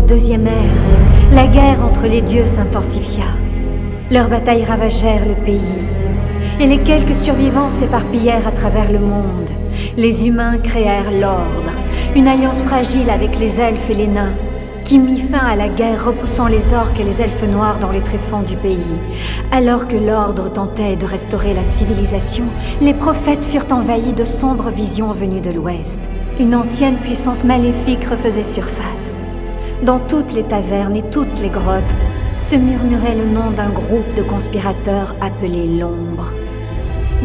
deuxième ère, la guerre entre les dieux s'intensifia. Leurs batailles ravagèrent le pays, et les quelques survivants s'éparpillèrent à travers le monde. Les humains créèrent l'Ordre, une alliance fragile avec les elfes et les nains, qui mit fin à la guerre, repoussant les orques et les elfes noirs dans les tréfonds du pays. Alors que l'Ordre tentait de restaurer la civilisation, les prophètes furent envahis de sombres visions venues de l'Ouest. Une ancienne puissance maléfique refaisait surface. Dans toutes les tavernes et toutes les grottes, se murmurait le nom d'un groupe de conspirateurs appelé l'Ombre.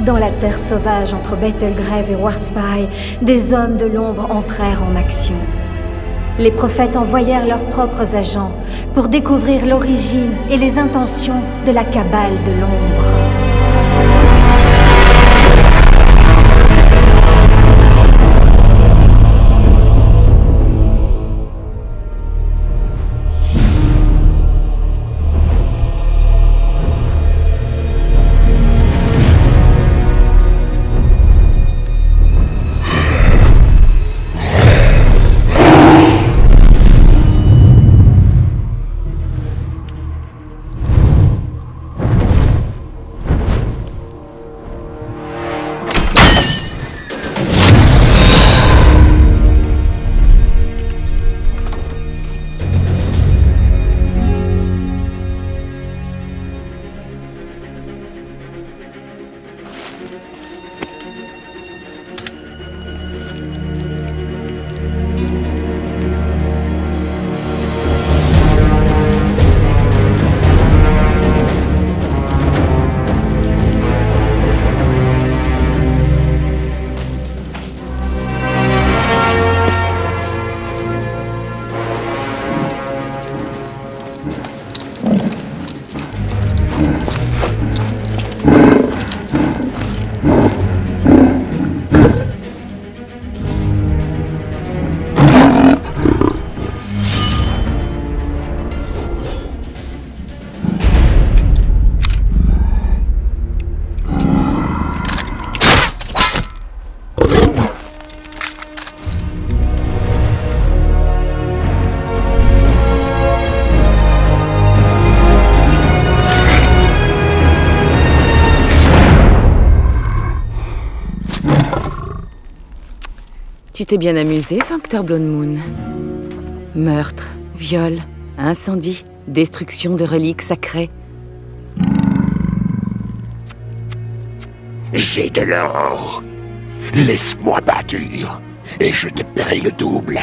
Dans la terre sauvage entre Betelgrave et Warspy, des hommes de l'Ombre entrèrent en action. Les prophètes envoyèrent leurs propres agents pour découvrir l'origine et les intentions de la cabale de l'Ombre. Tu t'es bien amusé, Functor Blood Moon. Meurtre, viol, incendie, destruction de reliques sacrées. J'ai de l'or. Laisse-moi bâtir, et je te paierai le double.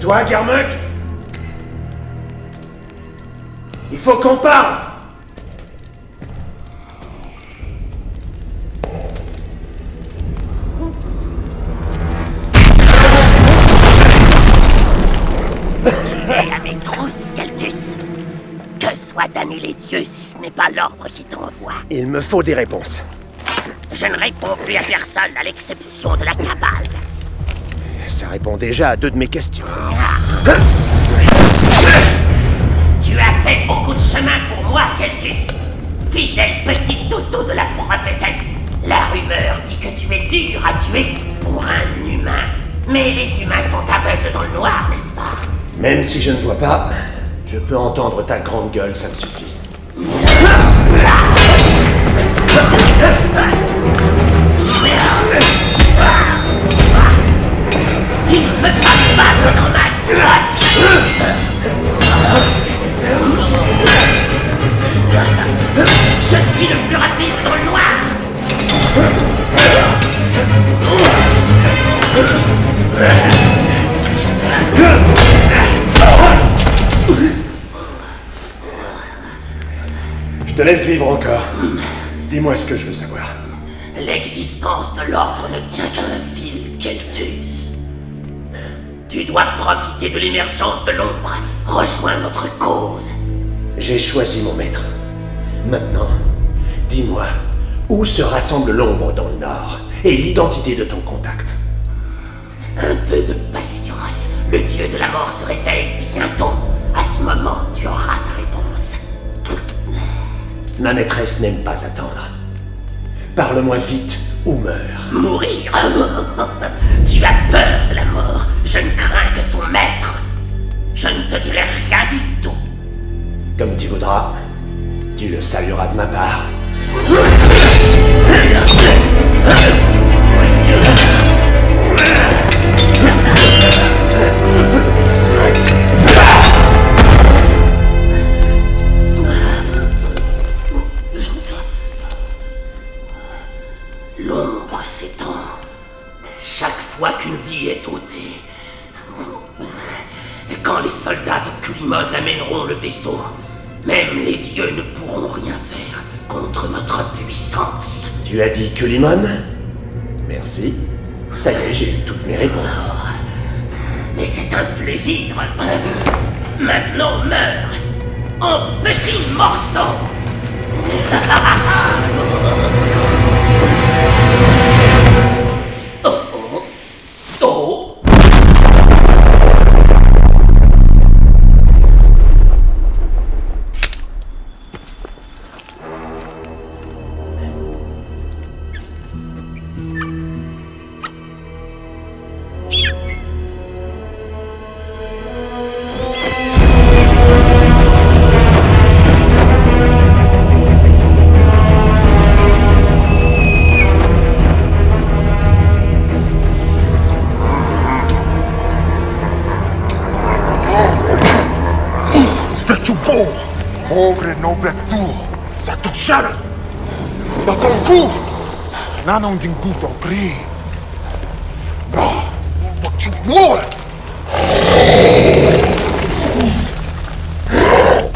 Toi, Garmuk? Il faut qu'on parle! À mes trousses, Keltus. Que soient damnés les dieux si ce n'est pas l'ordre qui t'envoie. Il me faut des réponses. Je ne réponds plus à personne à l'exception de la cabale. Ça répond déjà à 2 de mes questions. Tu as fait beaucoup de chemin pour moi, Keltus. Fidèle petit toutou de la prophétesse. La rumeur dit que tu es dur à tuer pour un humain. Mais les humains sont aveugles dans le noir, n'est-ce pas? Même si je ne vois pas, je peux entendre ta grande gueule, ça me suffit. Tu ne peux pas te battre dans ma glace. Je suis le plus rapide dans le noir. Je te laisse vivre encore. Dis-moi ce que je veux savoir. L'existence de l'ordre ne tient qu'à un fil, Keltus. Tu dois profiter de l'émergence de l'ombre. Rejoins notre cause. J'ai choisi mon maître. Maintenant, dis-moi, où se rassemble l'ombre dans le nord et l'identité de ton contact? Un peu de patience. Le dieu de la mort se réveille bientôt. À ce moment, tu auras ta réponse. Ma maîtresse n'aime pas attendre. Parle-moi vite ou meurs. Mourir? Tu as peur de la mort. Je ne crains que son maître. Je ne te dirai rien du tout. Comme tu voudras, tu le salueras de ma part. L'ombre s'étend. Chaque fois qu'une vie est ôtée. Et quand les soldats de Kulimon amèneront le vaisseau, même les dieux ne pourront rien faire contre notre puissance. Tu as dit Kulimon? Merci. Ça y est, j'ai eu toutes mes réponses. Mais c'est un plaisir. Maintenant meurs en petits morceaux. Oh, oh, oh. Ogre no vectur, Satushara! Bakonku! Nanong Jinguto Pri! No, but you more!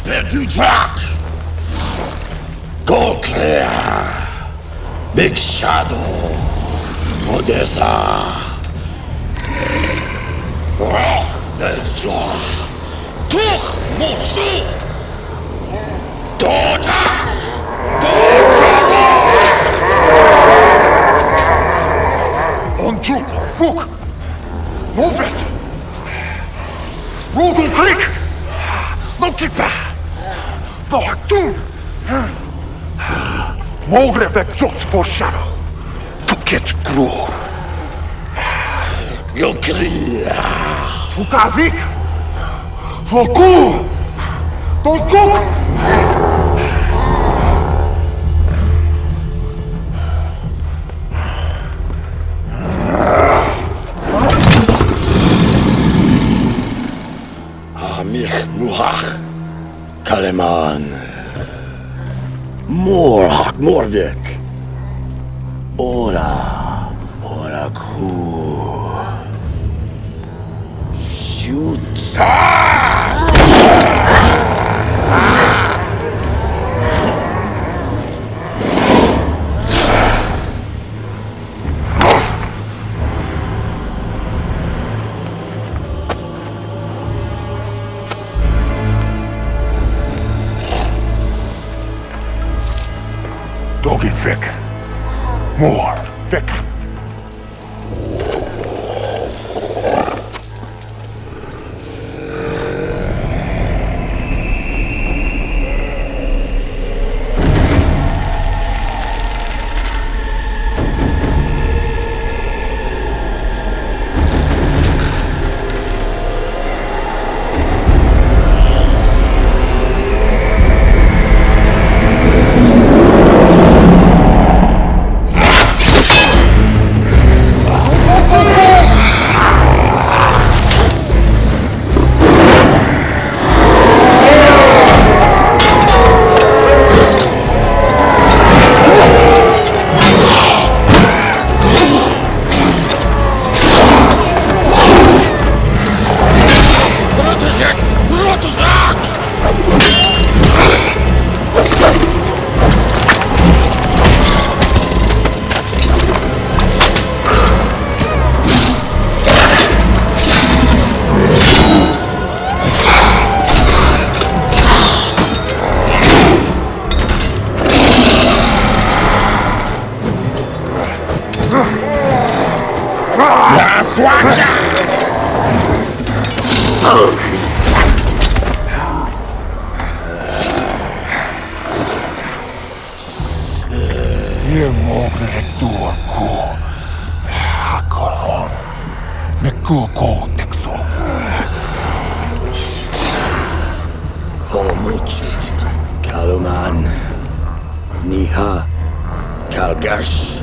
Perdu Drak! Go clear! Big Shadow! Odessa! Roch Vesjoa! Tuch Mochu! Dota! Onjuk, Fuk! Noves! Rodon Creek! Nokipa! Bohaktun! Mogre back just for shadow! To catch grow! Gokria! Fukavik! Foku! Don't cook! Amir Muhach Kaleman Morhak Mordek Ora Ku Shoot Dogin Vic. More Vic. Komuchit, Kaluman, Niha, Kalgash.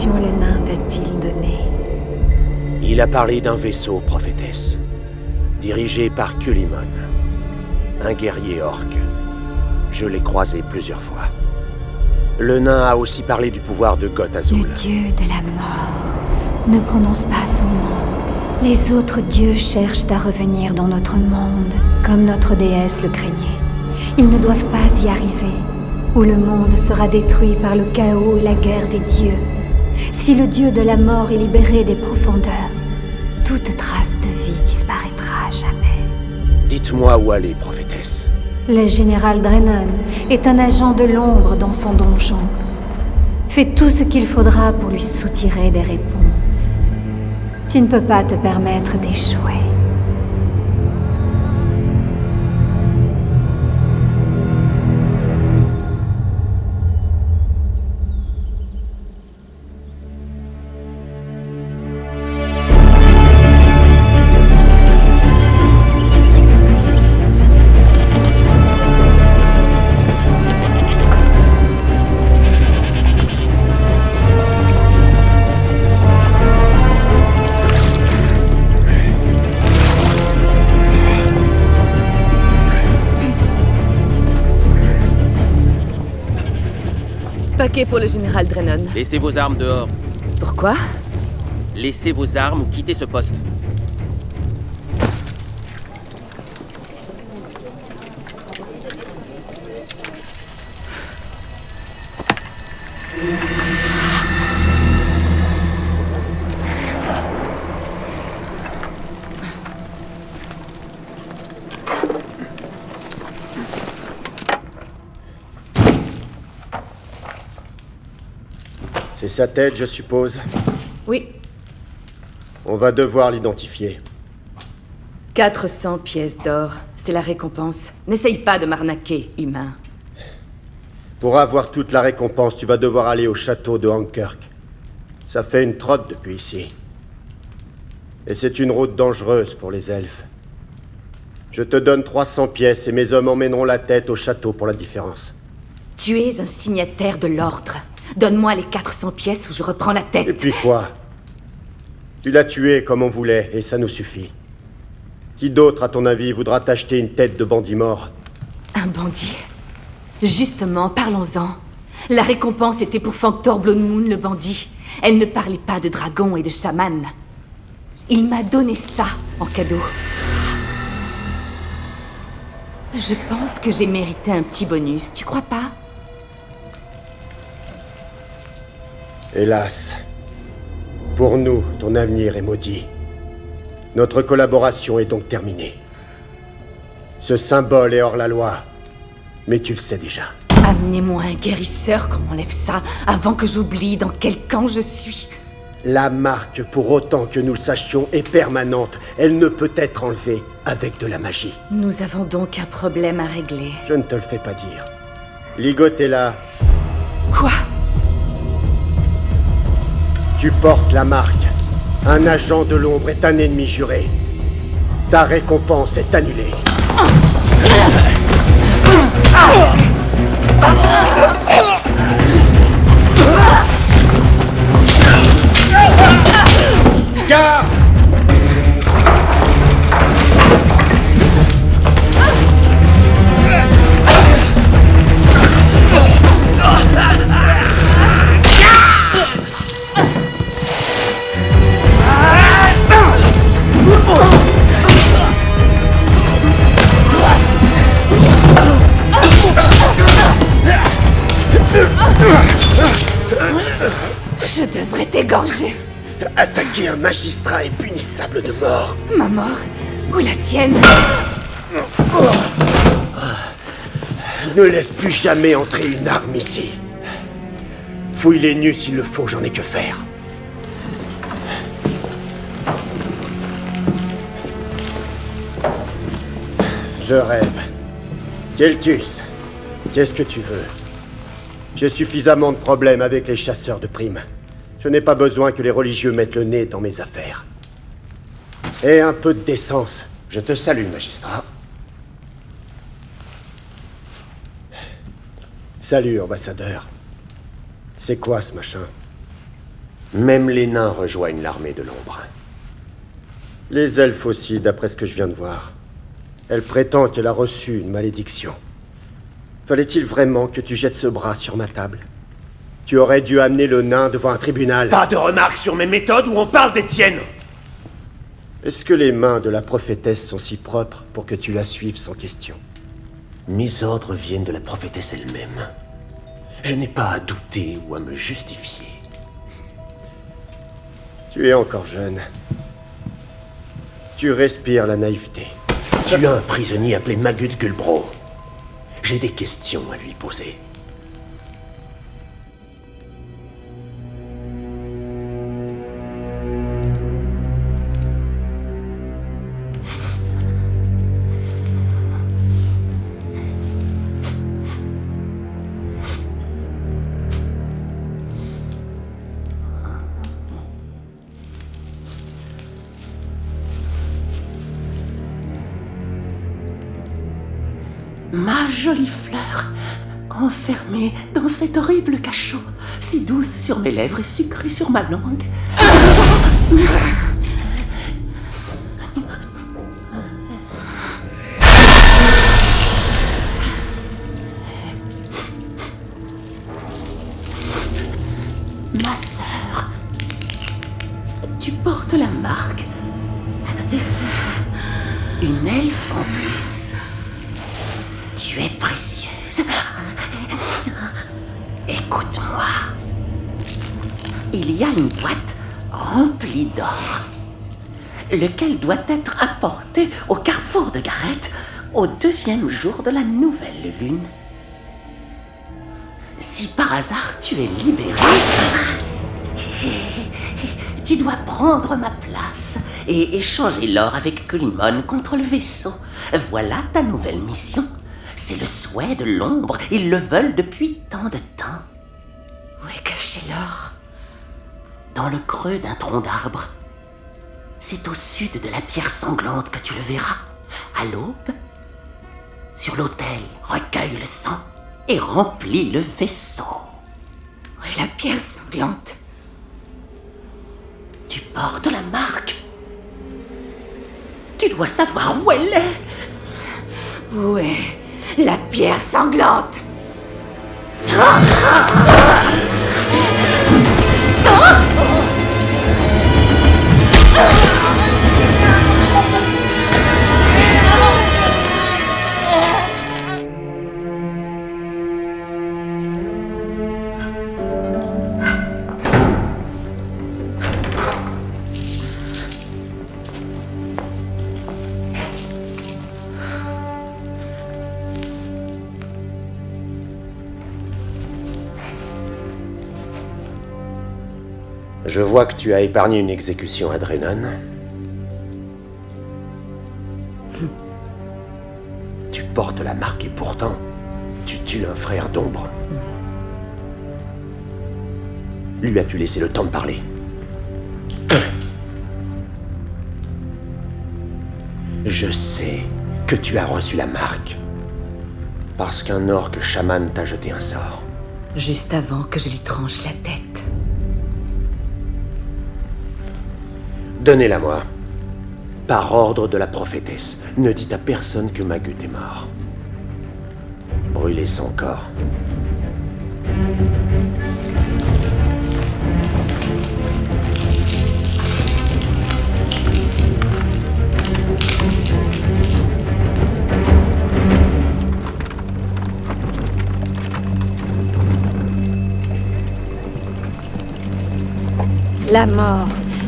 Le nain t'a-t-il donné? Il a parlé d'un vaisseau, prophétesse, dirigé par Kulimon, un guerrier orc. Je l'ai croisé plusieurs fois. Le nain a aussi parlé du pouvoir de Goth Azul. Le dieu de la mort. Ne prononce pas son nom. Les autres dieux cherchent à revenir dans notre monde, comme notre déesse le craignait. Ils ne doivent pas y arriver, ou le monde sera détruit par le chaos et la guerre des dieux. Si le dieu de la mort est libéré des profondeurs, toute trace de vie disparaîtra à jamais. Dites-moi où aller, prophétesse. Le général Drennan est un agent de l'ombre dans son donjon. Fais tout ce qu'il faudra pour lui soutirer des réponses. Tu ne peux pas te permettre d'échouer. Paquet pour le général Drennan. Laissez vos armes dehors. Pourquoi? Laissez vos armes ou quittez ce poste. C'est sa tête, je suppose. Oui. On va devoir l'identifier. 400 pièces d'or, c'est la récompense. N'essaye pas de m'arnaquer, humain. Pour avoir toute la récompense, tu vas devoir aller au château de Hankerk. Ça fait une trotte depuis ici. Et c'est une route dangereuse pour les elfes. Je te donne 300 pièces et mes hommes emmèneront la tête au château pour la différence. Tu es un signataire de l'ordre. Donne-moi les 400 pièces ou je reprends la tête. Et puis quoi? Tu l'as tué comme on voulait, et ça nous suffit. Qui d'autre, à ton avis, voudra t'acheter une tête de bandit mort? Un bandit? Justement, parlons-en. La récompense était pour Fanctor Bloodmoon, le bandit. Elle ne parlait pas de dragons et de chamans. Il m'a donné ça en cadeau. Je pense que j'ai mérité un petit bonus, tu crois pas? Hélas. Pour nous, ton avenir est maudit. Notre collaboration est donc terminée. Ce symbole est hors la loi, mais tu le sais déjà. Amenez-moi un guérisseur qu'on m'enlève ça avant que j'oublie dans quel camp je suis. La marque, pour autant que nous le sachions, est permanente. Elle ne peut être enlevée avec de la magie. Nous avons donc un problème à régler. Je ne te le fais pas dire. Ligotella, Quoi? tu portes la marque. Un agent de l'ombre est un ennemi juré. Ta récompense est annulée. Garde! Je devrais t'égorger. Attaquer un magistrat est punissable de mort. Ma mort? Ou la tienne? Ne laisse plus jamais entrer une arme ici. Fouille les nus s'il le faut, j'en ai que faire. Je rêve. Keltus, qu'est-ce que tu veux? J'ai suffisamment de problèmes avec les chasseurs de primes. Je n'ai pas besoin que les religieux mettent le nez dans mes affaires. Et un peu de décence. Je te salue, magistrat. Salut, ambassadeur. C'est quoi ce machin? Même les nains rejoignent l'armée de l'ombre. Les elfes aussi, d'après ce que je viens de voir. Elle prétend qu'elle a reçu une malédiction. Fallait-il vraiment que tu jettes ce bras sur ma table? Tu aurais dû amener le nain devant un tribunal. Pas de remarques sur mes méthodes ou on parle des tiennes. Est-ce que les mains de la prophétesse sont si propres pour que tu la suives sans question? Mes ordres viennent de la prophétesse elle-même. Je n'ai pas à douter ou à me justifier. Tu es encore jeune. Tu respires la naïveté. Tu as un prisonnier appelé Magud Gulbro. J'ai des questions à lui poser. Ma jolie fleur, enfermée dans cet horrible cachot, si douce sur mes lèvres et sucrée sur ma langue. Ma sœur, tu portes la marque. Une elfe en plus. Tu es précieuse. Écoute-moi. Il y a une boîte remplie d'or, lequel doit être apporté au carrefour de Gareth au 2e jour de la nouvelle lune. Si par hasard tu es libéré, Tu dois prendre ma place et échanger l'or avec Kulimon contre le vaisseau. Voilà ta nouvelle mission. C'est le souhait de l'ombre. Ils le veulent depuis tant de temps. Où est caché l'or? Dans le creux d'un tronc d'arbre. C'est au sud de la pierre sanglante que tu le verras. À l'aube, sur l'autel, recueille le sang et remplis le vaisseau. Où est la pierre sanglante? Tu portes la marque. Tu dois savoir où elle est. Où est la pierre sanglante? Je vois que tu as épargné une exécution à Drennan. Tu portes la marque et pourtant, tu tues un frère d'ombre. Lui as-tu laissé le temps de parler? Je sais que tu as reçu la marque. Parce qu'un orque chaman t'a jeté un sort. Juste avant que je lui tranche la tête. Donnez-la-moi. Par ordre de la prophétesse. Ne dites à personne que Magut est mort. Brûlez son corps.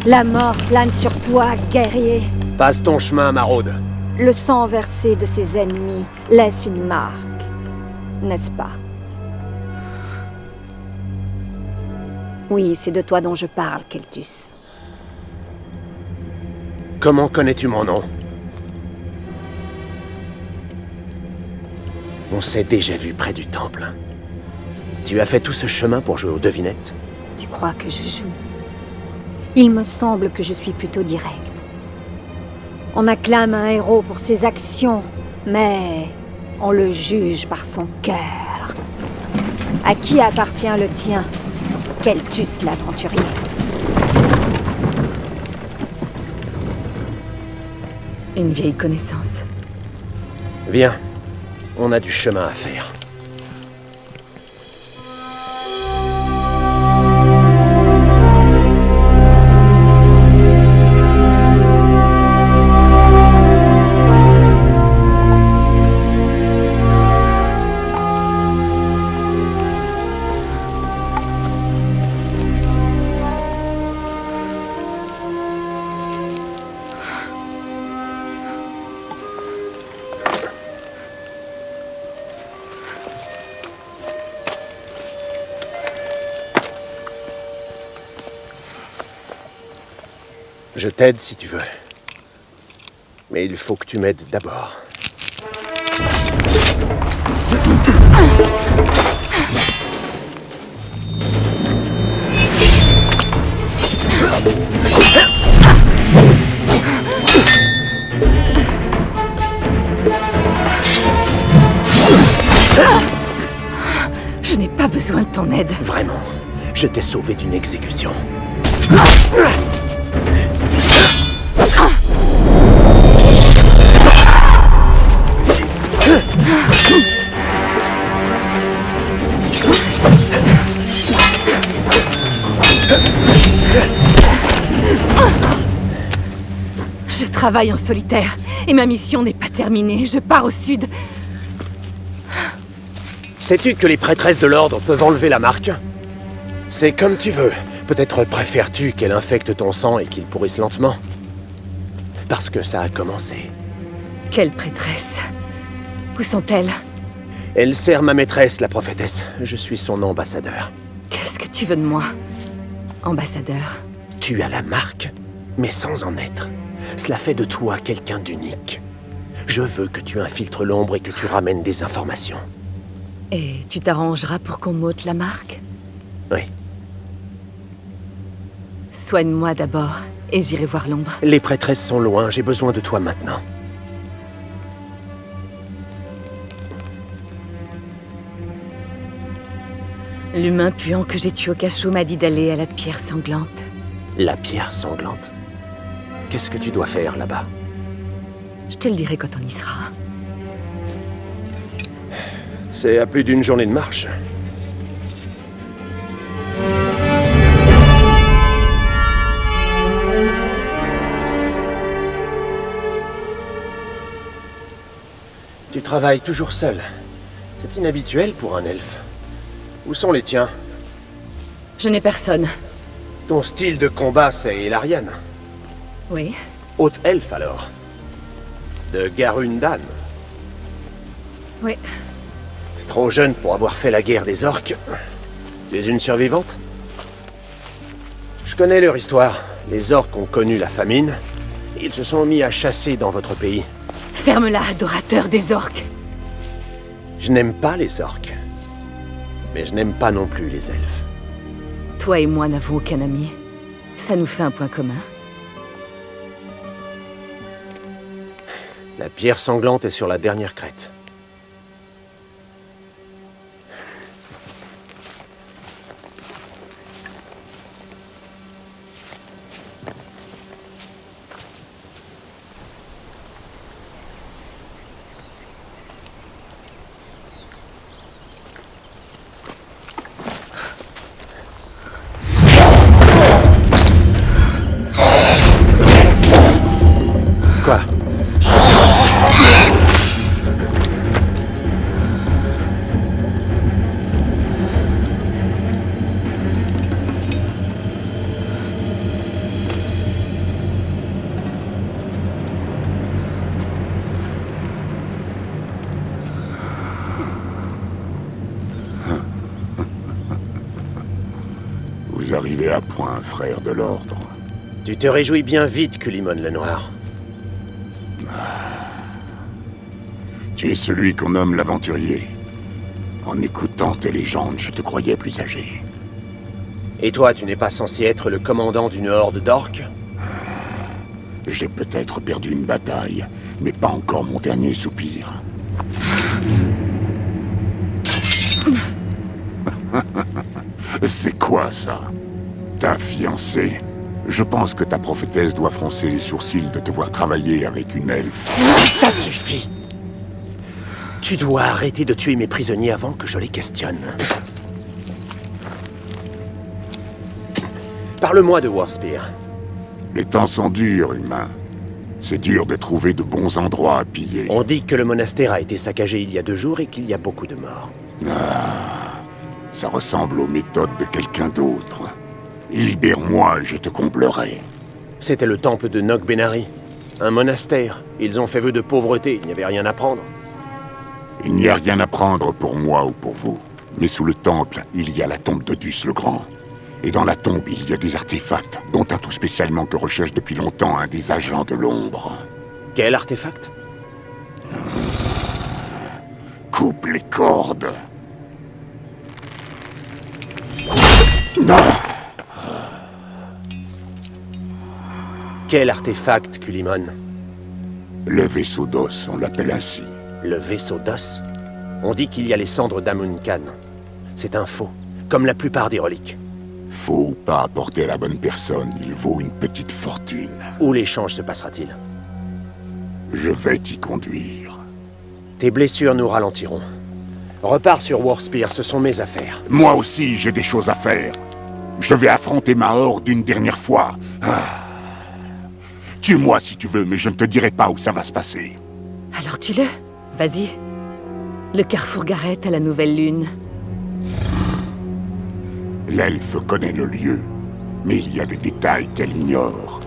La mort plane sur toi, guerrier. Passe ton chemin, maraude. Le sang versé de ses ennemis laisse une marque, n'est-ce pas? Oui, c'est de toi dont je parle, Keltus. Comment connais-tu mon nom? On s'est déjà vu près du temple. Tu as fait tout ce chemin pour jouer aux devinettes? Tu crois que je joue? Il me semble que je suis plutôt direct. On acclame un héros pour ses actions, mais on le juge par son cœur. À qui appartient le tien, Keltus l'aventurier? Une vieille connaissance. Viens, on a du chemin à faire. Je t'aide si tu veux. Mais il faut que tu m'aides d'abord. Je n'ai pas besoin de ton aide. Vraiment, je t'ai sauvé d'une exécution. Je travaille en solitaire et ma mission n'est pas terminée. Je pars au sud. Sais-tu que les prêtresses de l'ordre peuvent enlever la marque? C'est comme tu veux. Peut-être préfères-tu qu'elle infecte ton sang et qu'il pourrisse lentement? Parce que ça a commencé. Quelle prêtresse? Où sont-elles? Elle sert ma maîtresse, la prophétesse. Je suis son ambassadeur. Qu'est-ce que tu veux de moi, ambassadeur? Tu as la marque, mais sans en être. Cela fait de toi quelqu'un d'unique. Je veux que tu infiltres l'ombre et que tu ramènes des informations. Et tu t'arrangeras pour qu'on m'ôte la marque? Oui. Soigne-moi d'abord, et j'irai voir l'ombre. Les prêtresses sont loin, j'ai besoin de toi maintenant. L'humain puant que j'ai tué au cachot m'a dit d'aller à la pierre sanglante. La pierre sanglante. Qu'est-ce que tu dois faire là-bas? Je te le dirai quand on y sera. C'est à plus d'une journée de marche. Tu travailles toujours seul. C'est inhabituel pour un elfe. Où sont les tiens? Je n'ai personne. Ton style de combat, c'est Elarian. Oui. Haute elfe, alors. De Garundan. Oui. Trop jeune pour avoir fait la guerre des orques. Tu es une survivante? Je connais leur histoire. Les orques ont connu la famine. Ils se sont mis à chasser dans votre pays. Ferme-la, adorateur des orques. Je n'aime pas les orques. Mais je n'aime pas non plus les elfes. Toi et moi n'avons aucun ami. Ça nous fait un point commun. La pierre sanglante est sur la dernière crête. Quoi? Vous arrivez à point, frère de l'Ordre. Tu te réjouis bien vite, Culimon le Noir. Tu es celui qu'on nomme l'aventurier. En écoutant tes légendes, je te croyais plus âgé. Et toi, tu n'es pas censé être le commandant d'une horde d'orques? J'ai peut-être perdu une bataille, mais pas encore mon dernier soupir. C'est quoi ça? Ta fiancée? Je pense que ta prophétesse doit froncer les sourcils de te voir travailler avec une elfe. Ça suffit! Tu dois arrêter de tuer mes prisonniers avant que je les questionne. Parle-moi de Warspear. Les temps sont durs, humain. C'est dur de trouver de bons endroits à piller. On dit que le monastère a été saccagé il y a 2 jours et qu'il y a beaucoup de morts. Ah, ça ressemble aux méthodes de quelqu'un d'autre. Libère-moi et je te comblerai. C'était le temple de Nog Benari. Un monastère. Ils ont fait vœu de pauvreté, il n'y avait rien à prendre. Il n'y a rien à prendre pour moi ou pour vous. Mais sous le temple, il y a la tombe d'Odus le Grand. Et dans la tombe, il y a des artefacts, dont un tout spécialement que recherche depuis longtemps un des agents de l'ombre. Quel artefact? Coupe les cordes. Non! Quel artefact, Culimon? Le vaisseau d'os, on l'appelle ainsi. Le vaisseau d'os? On dit qu'il y a les cendres d'Amun-Khan. C'est un faux, comme la plupart des reliques. Faux ou pas apporté à la bonne personne, il vaut une petite fortune. Où l'échange se passera-t-il? Je vais t'y conduire. Tes blessures nous ralentiront. Repars sur Warspear, ce sont mes affaires. Moi aussi, j'ai des choses à faire. Je vais affronter ma horde une dernière fois. Ah. Tue-moi si tu veux, mais je ne te dirai pas où ça va se passer. Alors tue-le. Vas-y. Le carrefour Gareth à la nouvelle lune. L'elfe connaît le lieu, mais il y a des détails qu'elle ignore.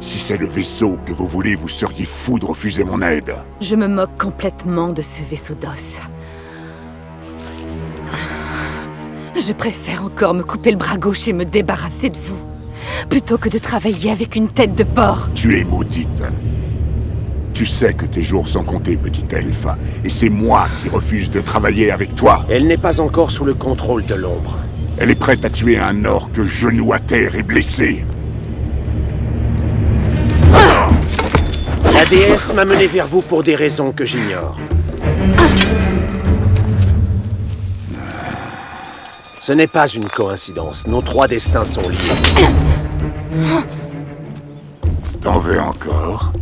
Si c'est le vaisseau que vous voulez, vous seriez fou de refuser mon aide. Je me moque complètement de ce vaisseau d'os. Je préfère encore me couper le bras gauche et me débarrasser de vous. plutôt que de travailler avec une tête de porc. Tu es maudite. Tu sais que tes jours sont comptés, petit elfe, et c'est moi qui refuse de travailler avec toi. Elle n'est pas encore sous le contrôle de l'ombre. Elle est prête à tuer un orc genou à terre et blessé. La déesse m'a mené vers vous pour des raisons que j'ignore. Ce n'est pas une coïncidence. Nos 3 destins sont liés. T'en veux encore?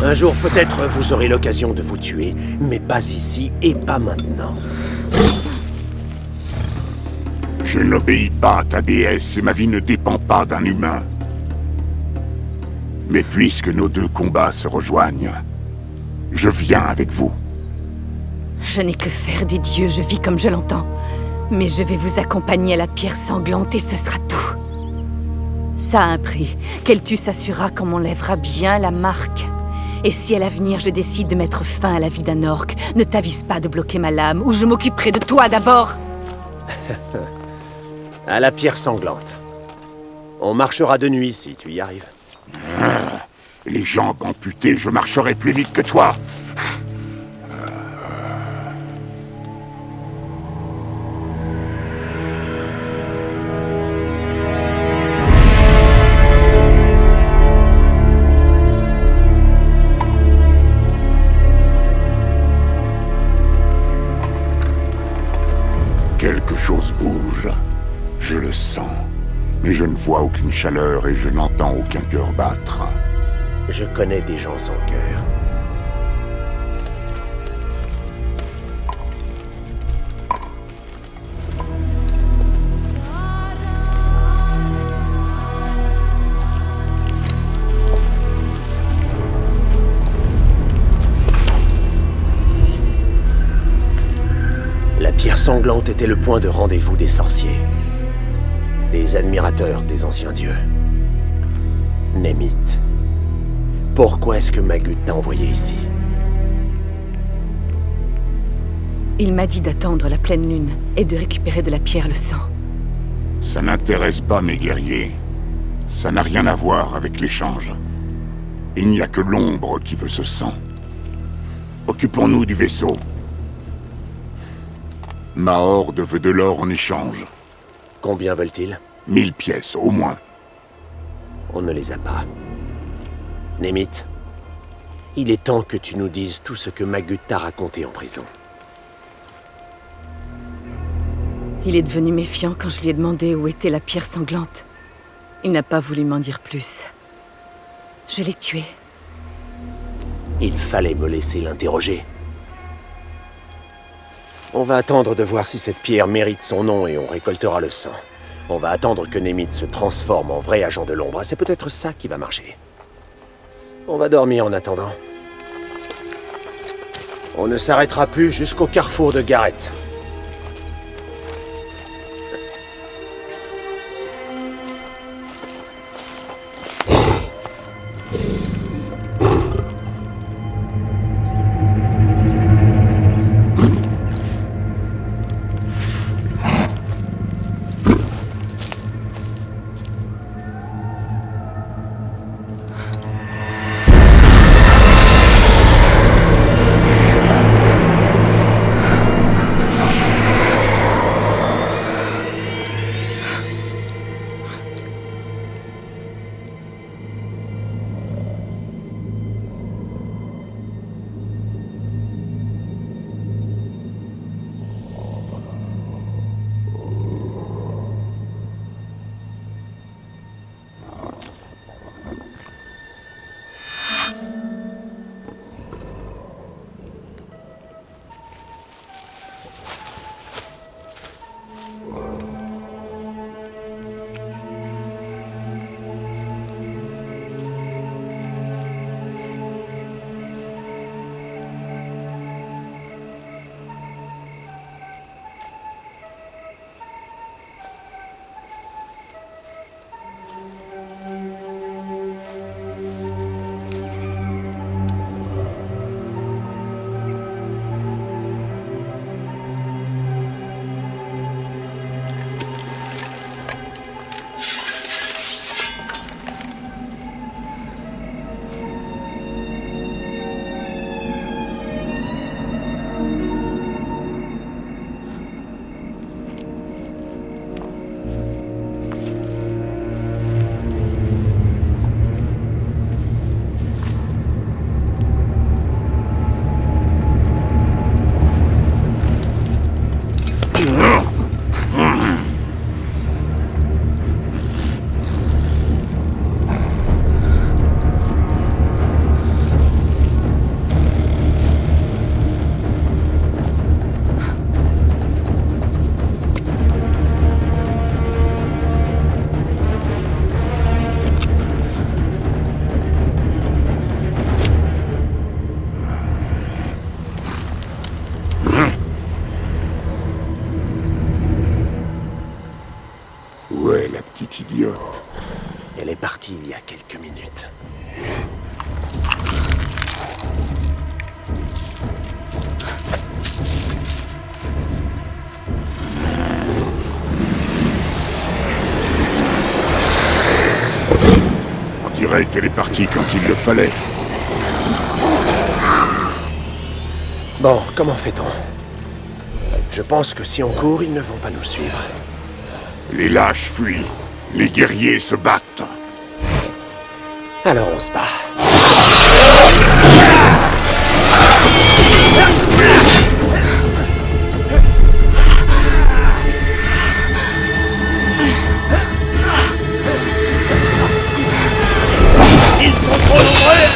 Un jour, peut-être, vous aurez l'occasion de vous tuer, mais pas ici et pas maintenant. Je n'obéis pas à ta déesse et ma vie ne dépend pas d'un humain. Mais puisque nos 2 combats se rejoignent, je viens avec vous. Je n'ai que faire des dieux, je vis comme je l'entends. Mais je vais vous accompagner à la pierre sanglante et ce sera tout. Ça a un prix. Keltus s'assurera qu'on m'enlèvera bien la marque. Et si à l'avenir je décide de mettre fin à la vie d'un orc, ne t'avise pas de bloquer ma lame, ou je m'occuperai de toi d'abord. À la pierre sanglante. On marchera de nuit si tu y arrives. Les jambes amputées, je marcherai plus vite que toi. Quelque chose bouge. Je le sens. Mais je ne vois aucune chaleur et je n'entends aucun cœur battre. Je connais des gens sans cœur. La pierre sanglante était le point de rendez-vous des sorciers. Des admirateurs des anciens dieux. Némith. Pourquoi est-ce que Magut t'a envoyé ici? Il m'a dit d'attendre la pleine lune et de récupérer de la pierre le sang. Ça n'intéresse pas mes guerriers. Ça n'a rien à voir avec l'échange. Il n'y a que l'ombre qui veut ce sang. Occupons-nous du vaisseau. Ma horde veut de l'or en échange. Combien veulent-ils? 1000 pièces, au moins. On ne les a pas. Némith, il est temps que tu nous dises tout ce que Magut t'a raconté en prison. Il est devenu méfiant quand je lui ai demandé où était la pierre sanglante. Il n'a pas voulu m'en dire plus. Je l'ai tué. Il fallait me laisser l'interroger. On va attendre de voir si cette pierre mérite son nom et on récoltera le sang. On va attendre que Némith se transforme en vrai agent de l'ombre. C'est peut-être ça qui va marcher. On va dormir en attendant. On ne s'arrêtera plus jusqu'au carrefour de Gareth. parti il y a quelques minutes. On dirait qu'elle est partie quand il le fallait. Bon, comment fait-on? Je pense que si on court, ils ne vont pas nous suivre. Les lâches fuient. Les guerriers se battent. Alors on se bat. Ils sont trop nombreux.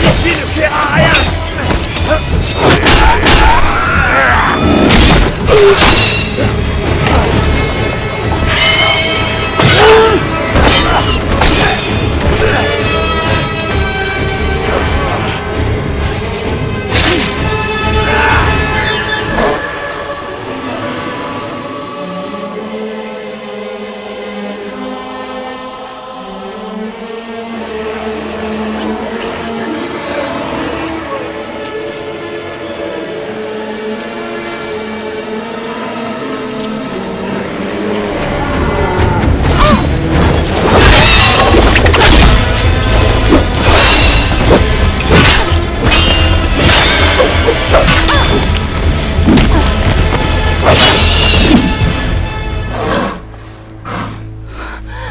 Ici ne sert à rien.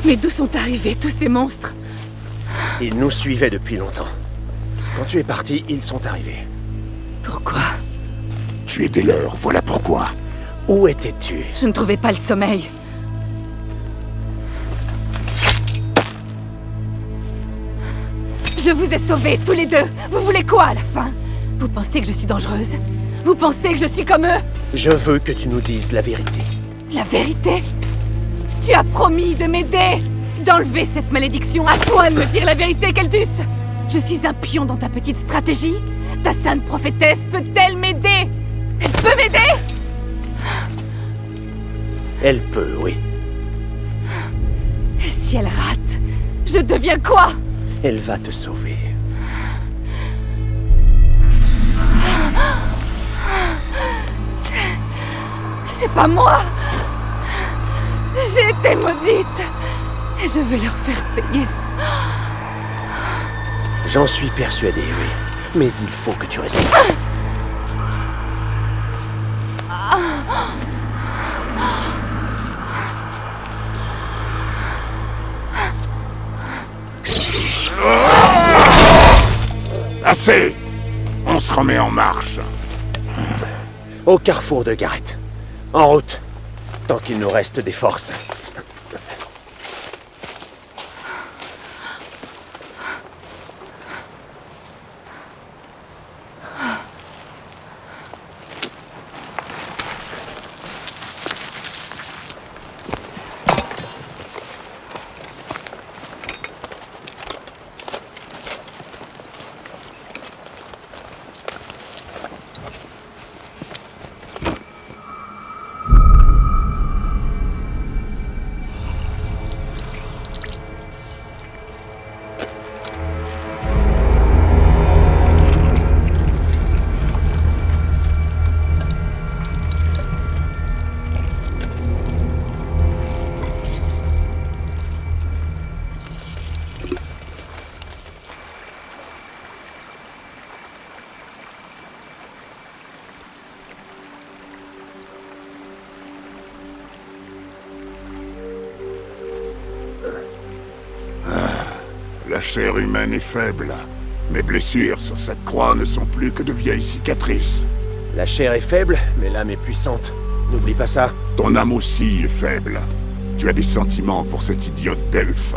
Mais d'où sont arrivés tous ces monstres? Ils nous suivaient depuis longtemps. Quand tu es parti, ils sont arrivés. Pourquoi? Tu es des leurs, voilà pourquoi. Où étais-tu? Je ne trouvais pas le sommeil. Je vous ai sauvés, tous les deux. Vous voulez quoi à la fin? Vous pensez que je suis dangereuse? Vous pensez que je suis comme eux? Je veux que tu nous dises la vérité. La vérité? Tu as promis de m'aider, d'enlever cette malédiction. À toi de me dire la vérité, Kaldus. Je suis un pion dans ta petite stratégie. Ta sainte prophétesse peut-elle m'aider? Elle peut m'aider? Elle peut, oui. Et si elle rate, je deviens quoi? Elle va te sauver. C'est pas moi. J'ai été maudite. Et je vais leur faire payer. J'en suis persuadé, oui. Mais il faut que tu résistes. Assez! On se remet en marche. Au carrefour de Gareth. En route. Tant qu'il nous reste des forces. La chair humaine est faible. Mes blessures sur cette croix ne sont plus que de vieilles cicatrices. La chair est faible, mais l'âme est puissante. N'oublie pas ça. Ton âme aussi est faible. Tu as des sentiments pour cette idiote d'elfe.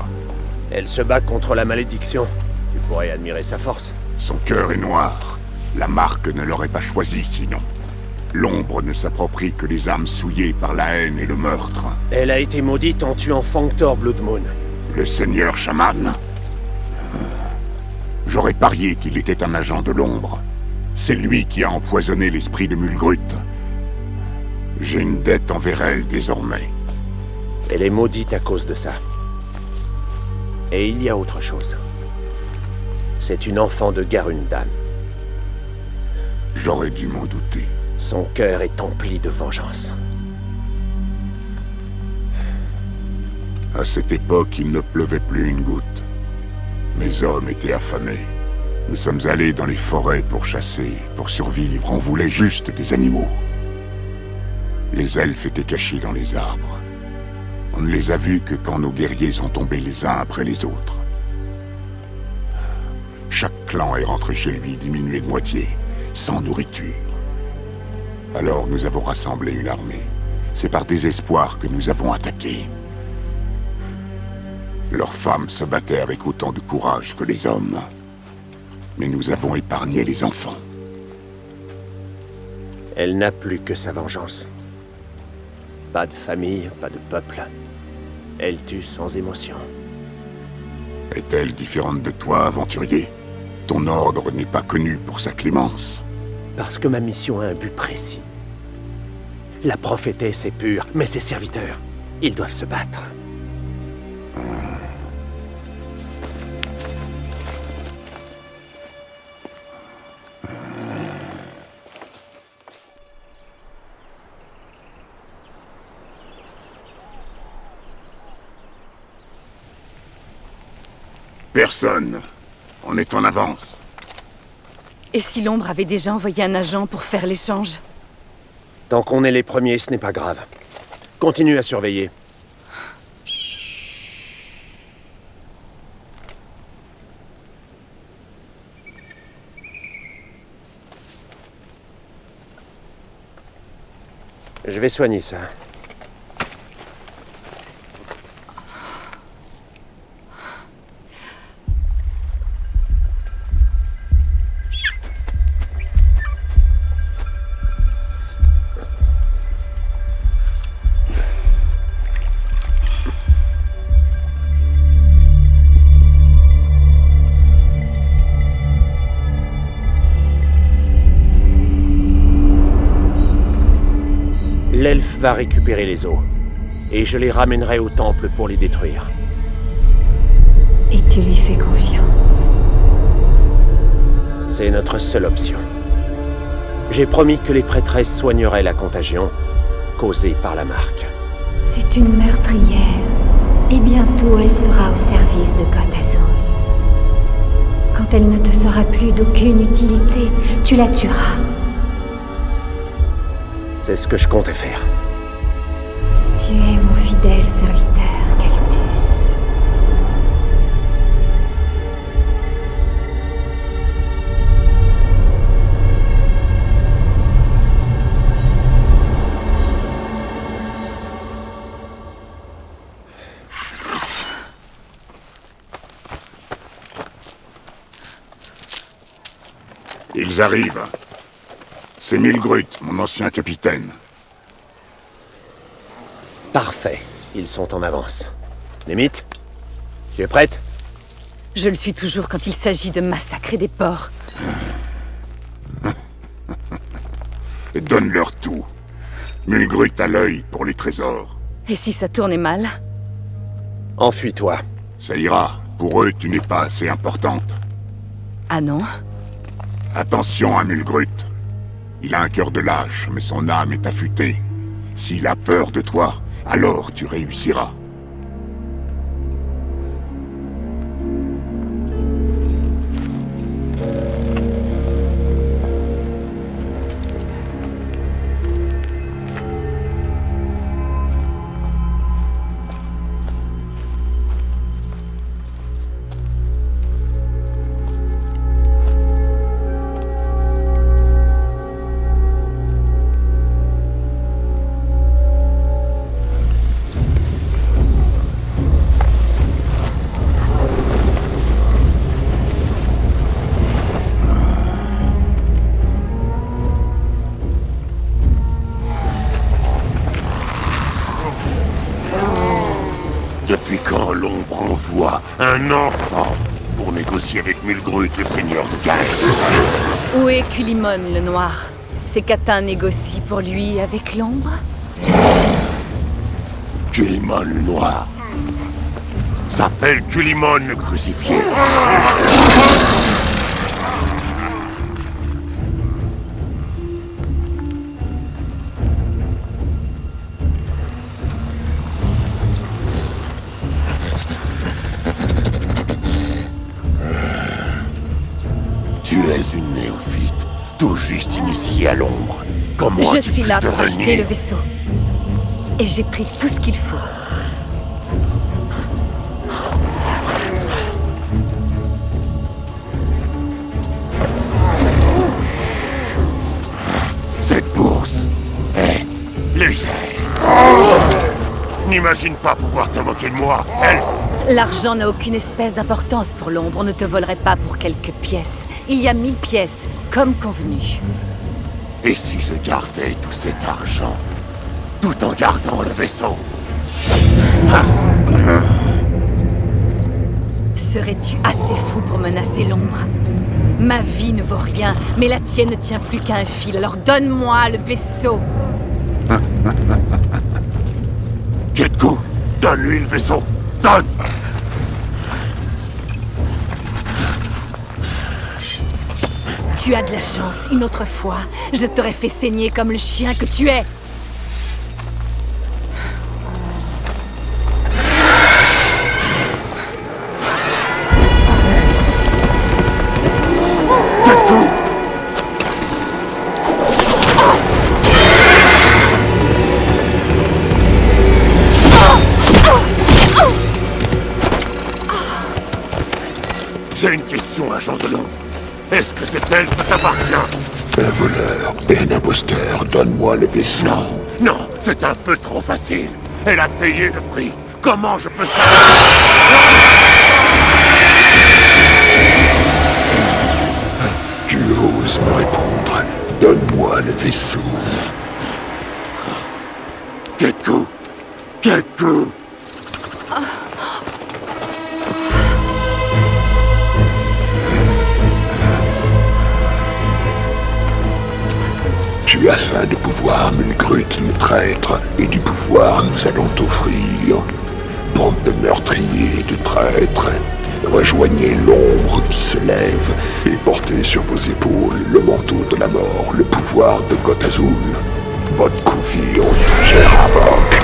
Elle se bat contre la malédiction. Tu pourrais admirer sa force. Son cœur est noir. La marque ne l'aurait pas choisi sinon. L'ombre ne s'approprie que les âmes souillées par la haine et le meurtre. Elle a été maudite en tuant Fanctor Bloodmoon. Le seigneur chaman? J'aurais parié qu'il était un agent de l'ombre. C'est lui qui a empoisonné l'esprit de Mulgrut. J'ai une dette envers elle désormais. Elle est maudite à cause de ça. Et il y a autre chose. C'est une enfant de Garundan. J'aurais dû m'en douter. Son cœur est empli de vengeance. À cette époque, il ne pleuvait plus une goutte. Mes hommes étaient affamés. Nous sommes allés dans les forêts pour chasser, pour survivre. On voulait juste des animaux. Les elfes étaient cachés dans les arbres. On ne les a vus que quand nos guerriers sont tombés les uns après les autres. Chaque clan est rentré chez lui diminué de moitié, sans nourriture. Alors nous avons rassemblé une armée. C'est par désespoir que nous avons attaqué. Leurs femmes se battaient avec autant de courage que les hommes. Mais nous avons épargné les enfants. Elle n'a plus que sa vengeance. Pas de famille, pas de peuple. Elle tue sans émotion. Est-elle différente de toi, aventurier? Ton ordre n'est pas connu pour sa clémence. Parce que ma mission a un but précis. La prophétesse est pure, mais ses serviteurs, ils doivent se battre. Personne. On est en avance. Et si l'ombre avait déjà envoyé un agent pour faire l'échange? Tant qu'on est les premiers, ce n'est pas grave. Continue à surveiller. Je vais soigner ça. L'elfe va récupérer les os, et je les ramènerai au temple pour les détruire. Et tu lui fais confiance? C'est notre seule option. J'ai promis que les prêtresses soigneraient la contagion causée par la marque. C'est une meurtrière, et bientôt elle sera au service de Gotazol. Quand elle ne te sera plus d'aucune utilité, tu la tueras. C'est ce que je comptais faire. Tu es mon fidèle serviteur, Keltus. Ils arrivent. C'est Milgrut, mon ancien capitaine. Parfait. Ils sont en avance. Némith, tu es prête? Je le suis toujours quand il s'agit de massacrer des porcs. Donne-leur tout. Milgrut a l'œil pour les trésors. Et si ça tournait mal? Enfuis-toi. Ça ira. Pour eux, tu n'es pas assez importante. Ah non? Attention à Milgrut. Il a un cœur de lâche, mais son âme est affûtée. S'il a peur de toi, alors tu réussiras. Depuis quand l'ombre envoie un enfant pour négocier avec Milgrut, le seigneur de Gaïa? Où est Culimon, le noir? Ces catins négocient pour lui avec l'ombre? Culimon le noir. s'appelle Culimon le crucifié. Tu es une néophyte, tout juste initiée à l'ombre. Comment Je as-tu suis pu là pour devenir... acheter le vaisseau. Et j'ai pris tout ce qu'il faut. Cette bourse est légère. N'imagine pas pouvoir te moquer de moi, elle. L'argent n'a aucune espèce d'importance pour l'ombre. On ne te volerait pas pour quelques pièces. Il y a 1000 pièces, comme convenu. Et si je gardais tout cet argent, tout en gardant le vaisseau? Serais-tu assez fou pour menacer l'ombre? Ma vie ne vaut rien, mais la tienne ne tient plus qu'à un fil, alors donne-moi le vaisseau! Ketku, donne-lui le vaisseau! Donne! Tu as de la chance, une autre fois, je t'aurais fait saigner comme le chien que tu es! J'ai une question, agent de l'ombre. Est-ce que cette elfe t'appartient? Un voleur et un imposteur, donne-moi le vaisseau. Non, non, c'est un peu trop facile. Elle a payé le prix. Comment je peux savoir? Tu oses me répondre. Donne-moi le vaisseau. Ketku! Ketku! Tu as faim de pouvoir, Mulgrut le traître, et du pouvoir nous allons t'offrir. Bande de meurtriers et de traîtres, rejoignez l'ombre qui se lève et portez sur vos épaules le manteau de la mort, le pouvoir de Gotazul. Bonne couvure, cher Havok.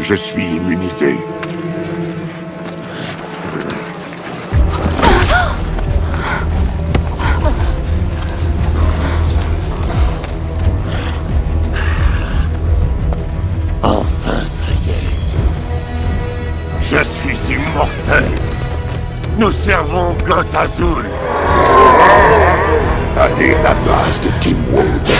Je suis immunisé. Enfin, ça y est. Je suis immortel. Nous servons Gotazul. Allez à la base de Timwood.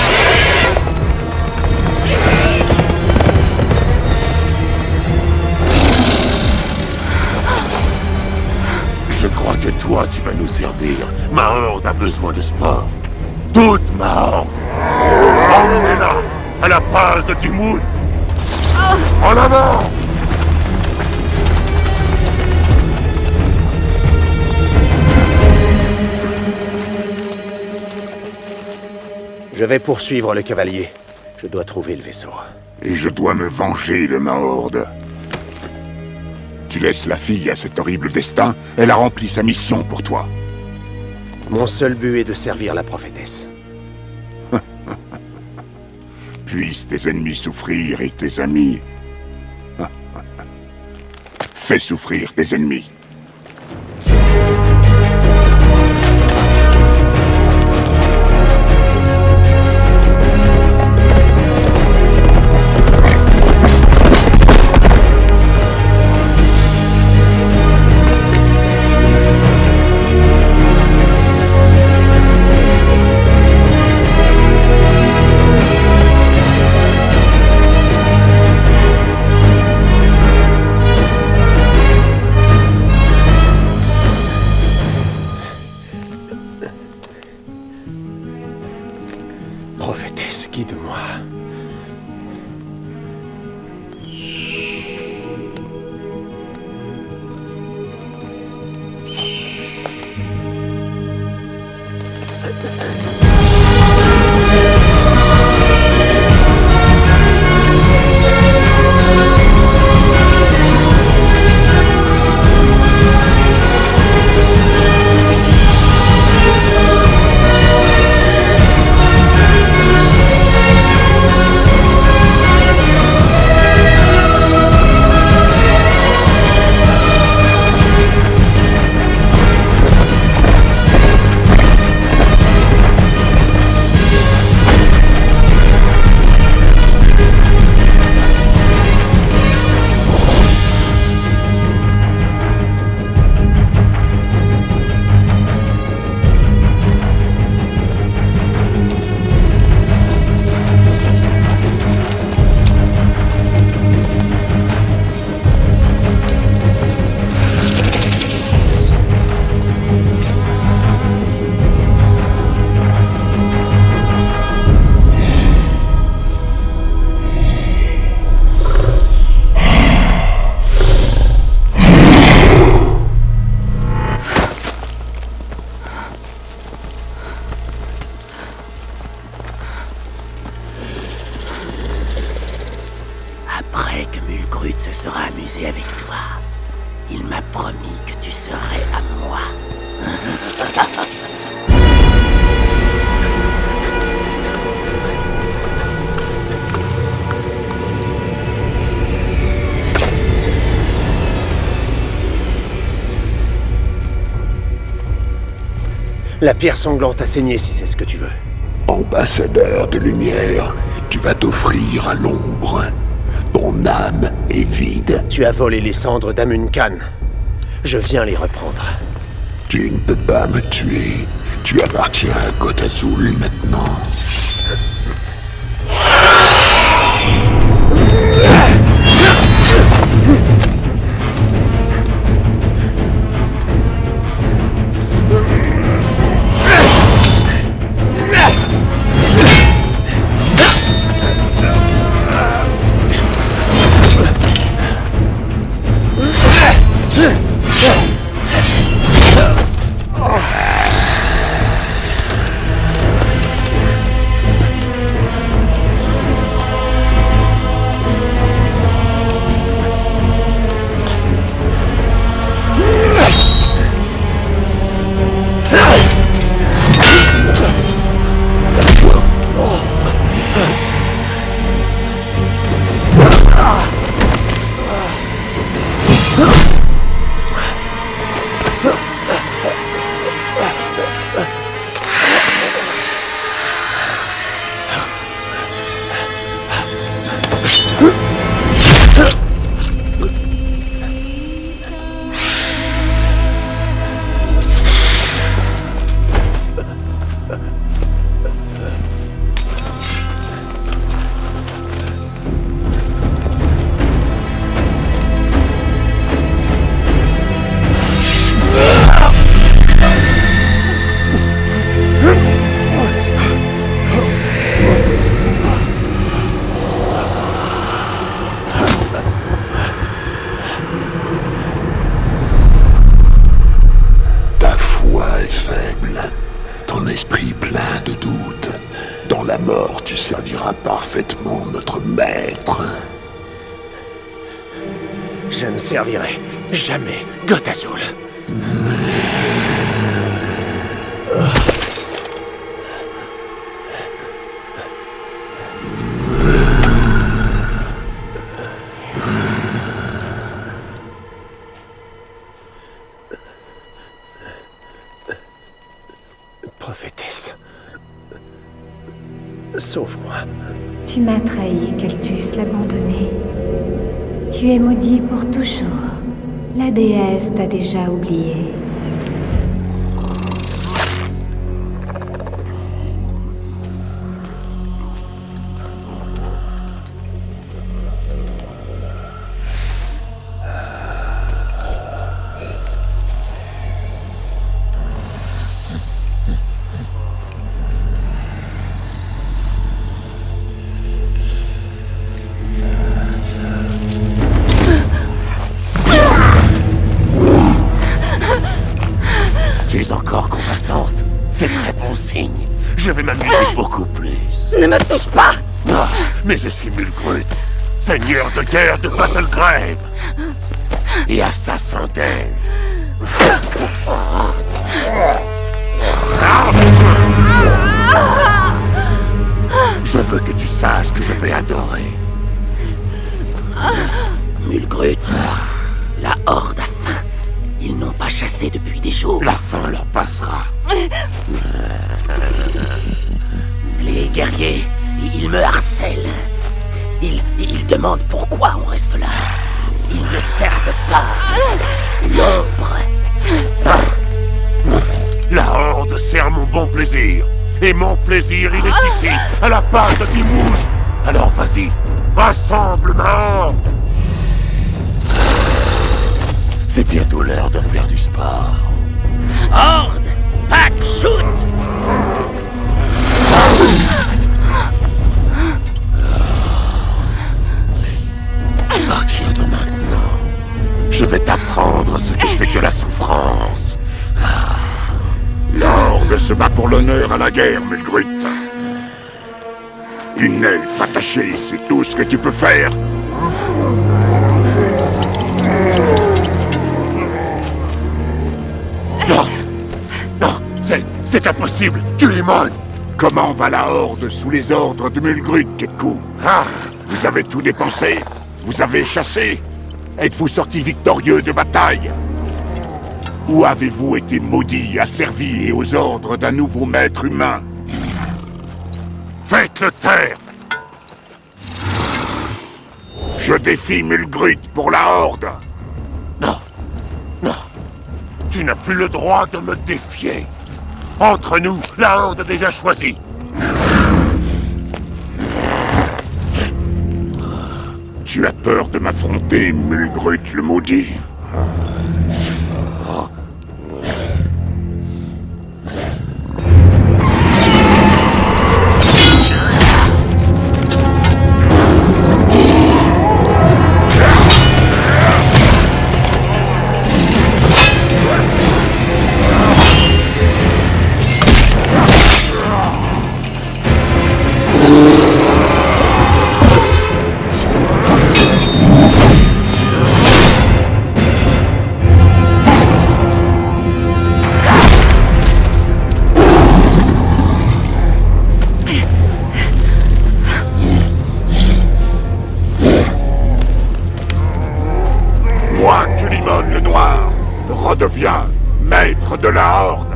Je crois que toi, tu vas nous servir. Ma horde a besoin de sport. Toute ma horde. Emmenez-la à la base de Timwood. En avant! Je vais poursuivre le cavalier. Je dois trouver le vaisseau. Et je dois me venger de ma horde. Tu laisses la fille à cet horrible destin, elle a rempli sa mission pour toi. Mon seul but est de servir la prophétesse. Puissent tes ennemis souffrir et tes amis. Fais souffrir tes ennemis. Prophétesse, guide-moi. Après que Mulgrud se sera amusé avec toi, il m'a promis que tu serais à moi. La pierre sanglante a saigné si c'est ce que tu veux. Ambassadeur de lumière, tu vas t'offrir à l'ombre. Ton âme est vide. Tu as volé les cendres d'Amun Khan. Je viens les reprendre. Tu ne peux pas me tuer. Tu appartiens à Côte Azul maintenant. Tu serviras parfaitement notre maître. Je ne servirai jamais Côte Azul. Prophétesse. Sauve-moi. Tu m'as trahi, Keltus, l'abandonné. Tu es maudit pour toujours. La déesse t'a déjà oublié. Tu es encore combattante. C'est très bon signe. Je vais m'amuser beaucoup plus. Ne me touche pas! Ah, mais je suis Mulgrud, seigneur de guerre de Battlegrave et assassin d'elle. Je veux que tu saches que je vais adorer. Mulgrud, la Horde a faim. Ils n'ont pas chassé depuis des jours. La faim leur passera. Les guerriers, ils me harcèlent. Ils demandent pourquoi on reste là. Ils ne servent pas l'ombre. La Horde sert mon bon plaisir. Et mon plaisir, il est ici, à la part de Dimouj. Alors vas-y, rassemble ma Horde. C'est bientôt l'heure de faire du sport. Horde, pack, shoot! À partir de maintenant, je vais t'apprendre ce que c'est que la souffrance. La Horde se bat pour l'honneur à la guerre, Mulgrud. Une elfe attachée, c'est tout ce que tu peux faire. Non, non, c'est impossible. Tu les monnes. Comment va la Horde sous les ordres de Mulgrud, Ketku? Ah, Vous avez tout dépensé? Vous avez chassé? Êtes-vous sorti victorieux de bataille? Ou avez-vous été maudit, asservi et aux ordres d'un nouveau maître humain? faites-le taire. Je défie Mulgrud pour la Horde. Non, non. Tu n'as plus le droit de me défier. Entre nous, la Horde a déjà choisi. Tu as peur de m'affronter, Mulgrud le maudit? Moi, Culimon le Noir, redeviens maître de la Horde.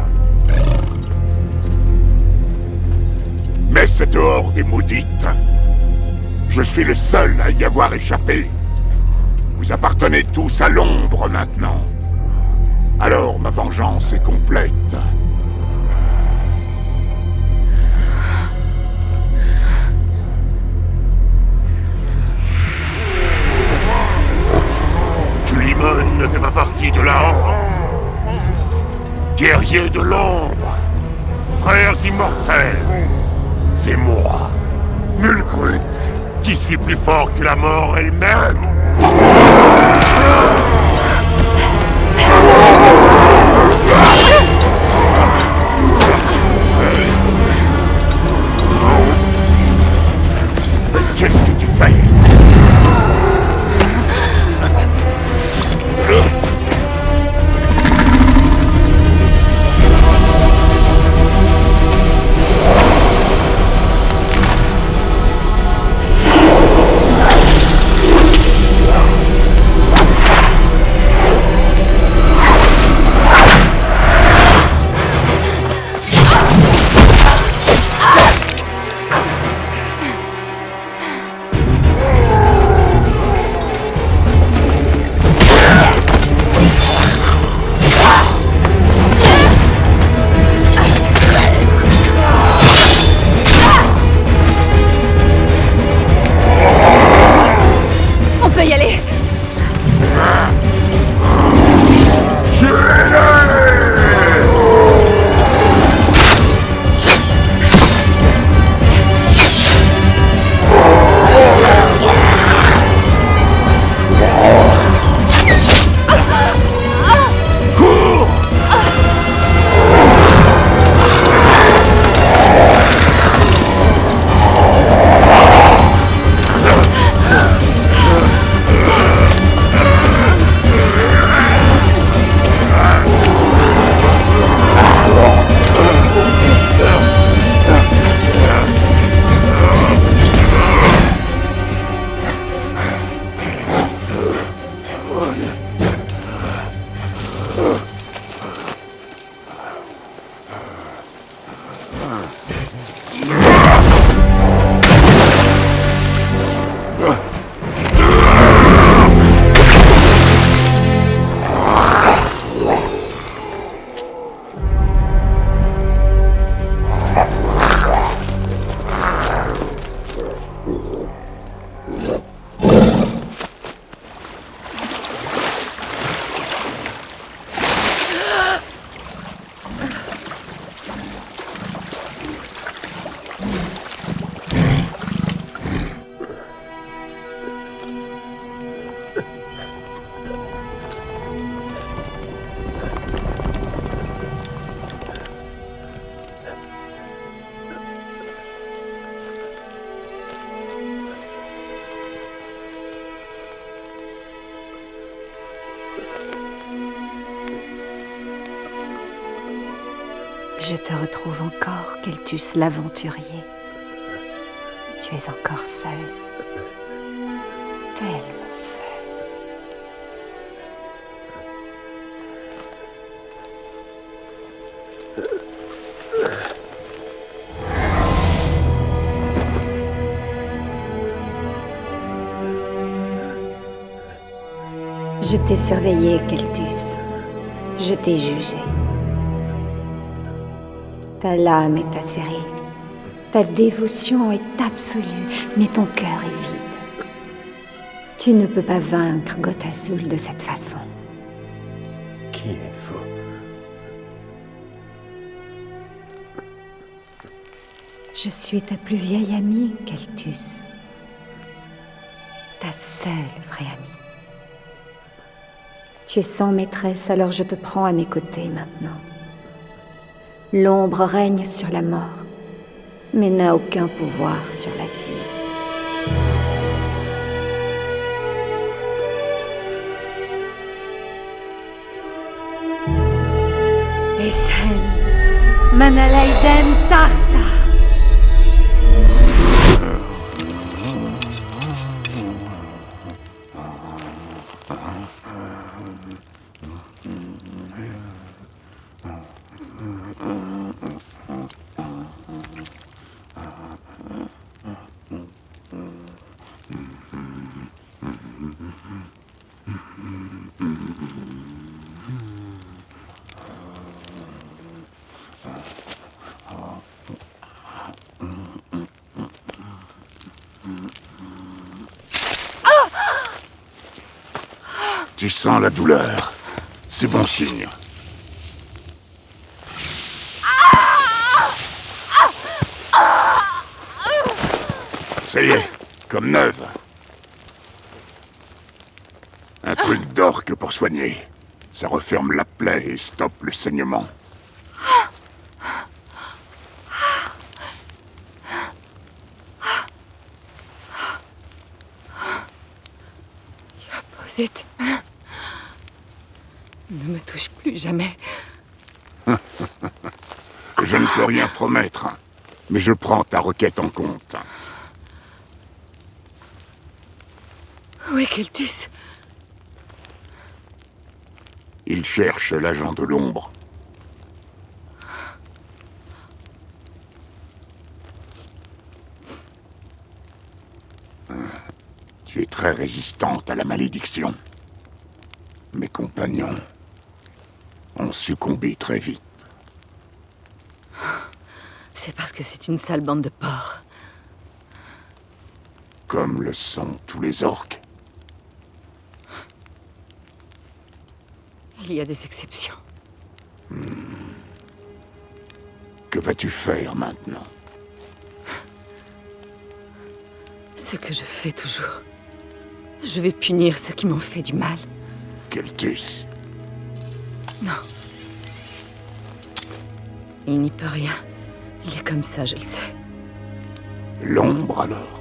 Mais cette Horde est maudite. Je suis le seul à y avoir échappé. Vous appartenez tous à l'ombre maintenant. Alors ma vengeance est complète. Culimon ne fait pas partie de la Horde. Guerrier de l'ombre, frères immortels, c'est moi, Mulgrud, qui suis plus fort que la mort elle-même. Qu'est-ce que tu fais? Je te retrouve encore, Keltus l'aventurier. Tu es encore seul. Tellement seul. Je t'ai surveillé, Keltus. Je t'ai jugé. Ta lame est acérée. Ta dévotion est absolue, mais ton cœur est vide. Tu ne peux pas vaincre Goth Azul de cette façon. Qui êtes-vous? Je suis ta plus vieille amie, Keltus. Ta seule vraie amie. Tu es sans maîtresse, alors je te prends à mes côtés maintenant. L'ombre règne sur la mort, mais n'a aucun pouvoir sur la vie. Esen, Manalaiden Tarsa. Tu sens la douleur. C'est bon signe. Ça y est, comme neuve. Un truc d'orque pour soigner. Ça referme la plaie et stoppe le saignement. Posez tes mains. Ne me touche plus jamais. Je ne peux rien promettre, mais je prends ta requête en compte. Où est Keltus? Il cherche l'agent de l'ombre. Tu es très résistante à la malédiction. Mes compagnons ont succombé très vite. C'est parce que c'est une sale bande de porcs. Comme le sont tous les orques. Il y a des exceptions. Que vas-tu faire maintenant? Ce que je fais toujours. Je vais punir ceux qui m'ont fait du mal. Keltus. Non. Il n'y peut rien. Il est comme ça, je le sais. L'ombre alors?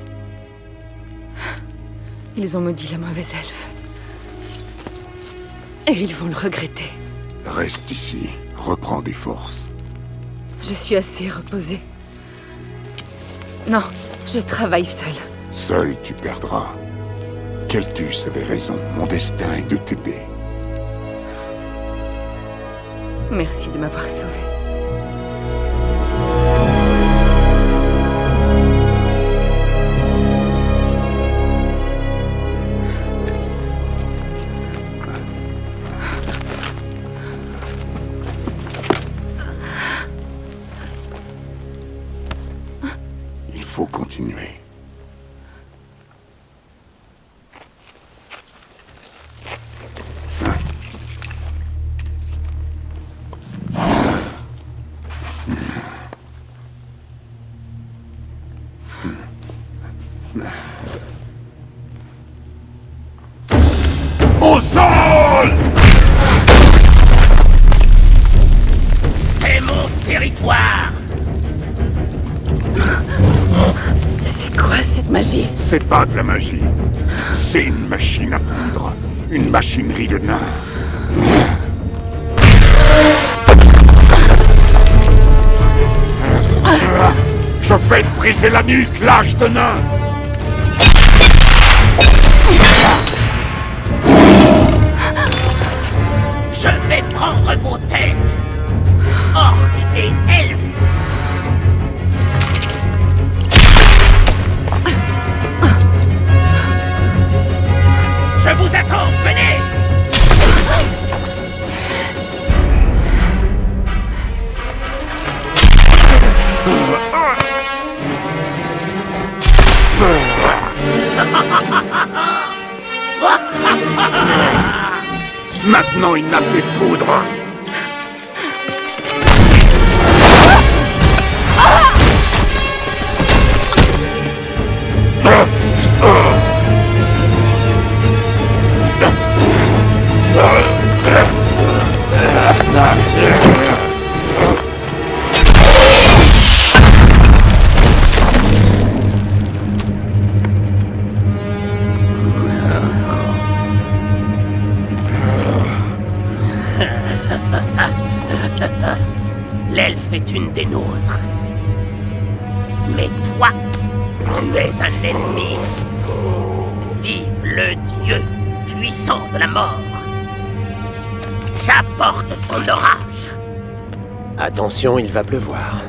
Ils ont maudit la mauvaise elfe. Et ils vont le regretter. Reste ici. Reprends des forces. Je suis assez reposée. Non, je travaille seule. Seul tu perdras. Keltus avait raison. Mon destin est de t'aider. Merci de m'avoir sauvée. faut continuer. Au sol! C'est mon territoire! C'est quoi cette magie? C'est pas de la magie. C'est une machine à poudre. Une machinerie de nain. Je vais te briser la nuque, lâche de nain! Je vais prendre vos têtes, orques et elfes. Je vous attends, venez! Maintenant, il n'a plus de poudre. L'elfe est une des nôtres. Mais toi, tu es un ennemi. Vive le dieu puissant de la mort. J'apporte son orage. Attention, il va pleuvoir.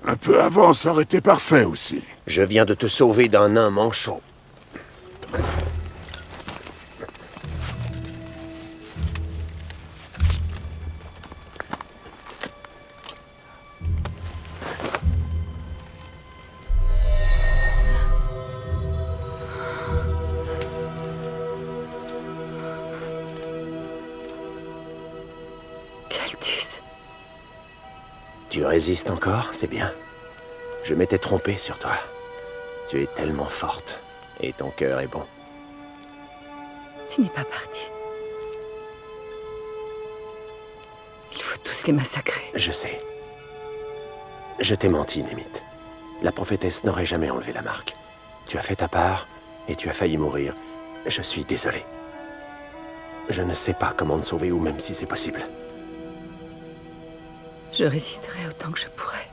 Un peu avant, ça aurait été parfait aussi. Je viens de te sauver d'un nain manchot. Kal'thus. Tu résistes encore, c'est bien. Je m'étais trompé sur toi. Tu es tellement forte, et ton cœur est bon. Tu n'es pas parti. Il faut tous les massacrer. Je sais. Je t'ai menti, Némith. La prophétesse n'aurait jamais enlevé la marque. Tu as fait ta part, et tu as failli mourir. Je suis désolé. Je ne sais pas comment te sauver, ou même si c'est possible. Je résisterai autant que je pourrai.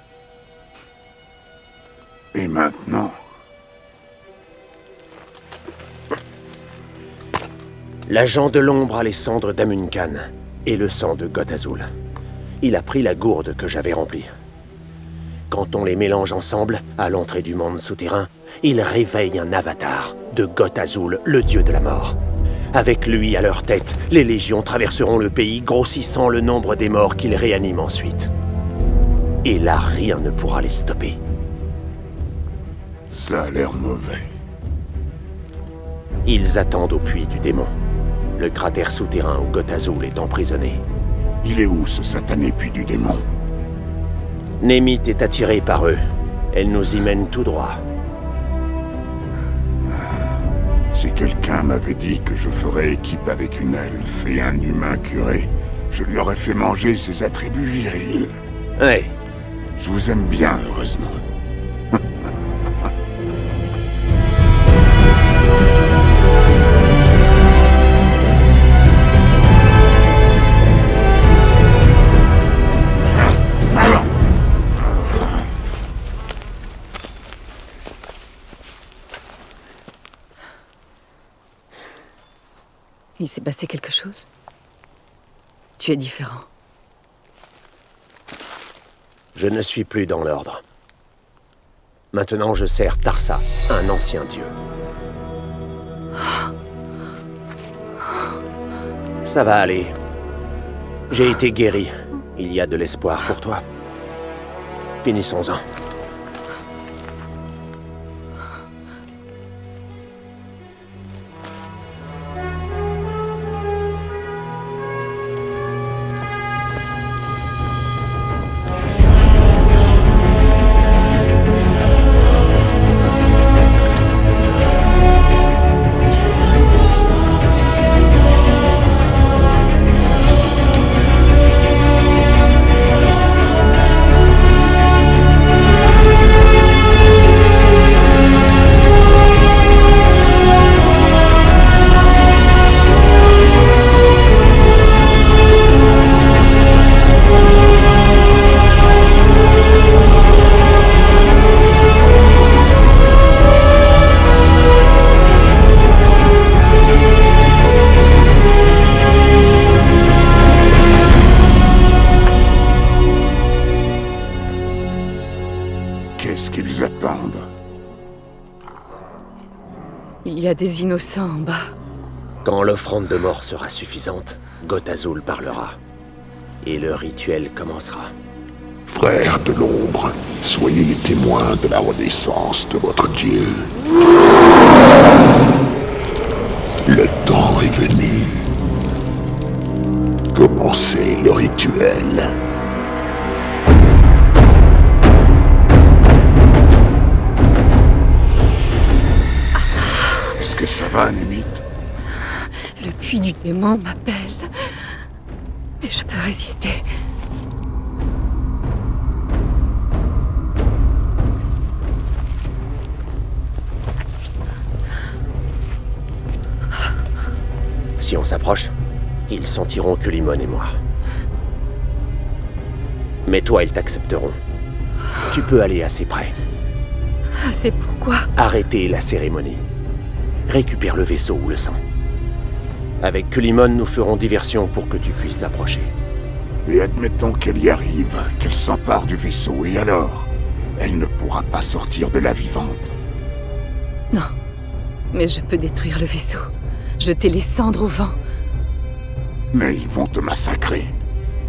Et maintenant? L'agent de l'ombre a les cendres d'Amuncan et le sang de Goth-Azul. Il a pris la gourde que j'avais remplie. Quand on les mélange ensemble, à l'entrée du monde souterrain, il réveille un avatar de Goth-Azul, le dieu de la mort. Avec lui à leur tête, les légions traverseront le pays, grossissant le nombre des morts qu'ils réaniment ensuite. Et là, rien ne pourra les stopper. Ça a l'air mauvais. Ils attendent au puits du démon, le cratère souterrain où Goth-Azul est emprisonné. Il est où, ce satané puits du démon? Némith est attirée par eux. Elle nous y mène tout droit. Si quelqu'un m'avait dit que je ferais équipe avec une elfe et un humain curé, je lui aurais fait manger ses attributs virils. Ouais. Je vous aime bien, heureusement. Il s'est passé quelque chose? Tu es différent. Je ne suis plus dans l'ordre. Maintenant, je sers Tarsa, un ancien dieu. Ça va aller. J'ai été guéri. Il y a de l'espoir pour toi. Finissons-en. Qu'est-ce qu'ils attendent? Il y a des innocents en bas. Quand l'offrande de mort sera suffisante, Gothazul parlera. Et le rituel commencera. Frères de l'ombre, soyez les témoins de la renaissance de votre dieu. Le temps est venu. Commencez le rituel. Est-ce que ça va, Némith? Le puits du démon m'appelle. Mais je peux résister. Si on s'approche, ils sentiront que Limon et moi. Mais toi, ils t'accepteront. Tu peux aller assez près. C'est pourquoi. Arrêtez la cérémonie. Récupère le vaisseau ou le sang. Avec Kulimon, nous ferons diversion pour que tu puisses approcher. Et admettons qu'elle y arrive, qu'elle s'empare du vaisseau, et alors? Elle ne pourra pas sortir de la vivante. Non. Mais je peux détruire le vaisseau. Jeter les cendres au vent. Mais ils vont te massacrer.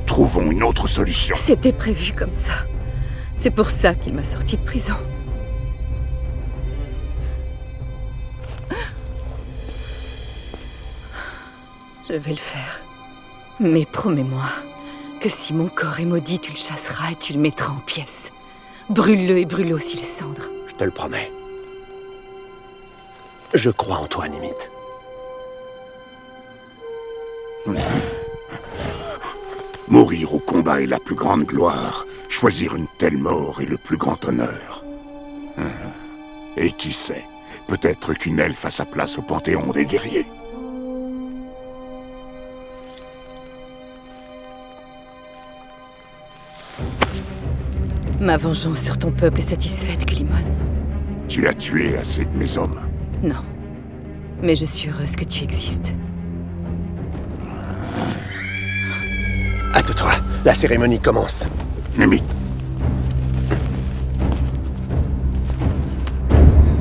Trouvons une autre solution. C'était prévu comme ça. C'est pour ça qu'il m'a sorti de prison. Je vais le faire. Mais promets-moi que si mon corps est maudit, tu le chasseras et tu le mettras en pièces. Brûle-le et brûle aussi les cendres. Je te le promets. Je crois en toi, Némith. Mourir au combat est la plus grande gloire. Choisir une telle mort est le plus grand honneur. Et qui sait, peut-être qu'une elfe a sa place au panthéon des guerriers. Ma vengeance sur ton peuple est satisfaite, Kulimon. Tu as tué assez de mes hommes. Non. Mais je suis heureuse que tu existes. Hâte-toi, la cérémonie commence. Némith.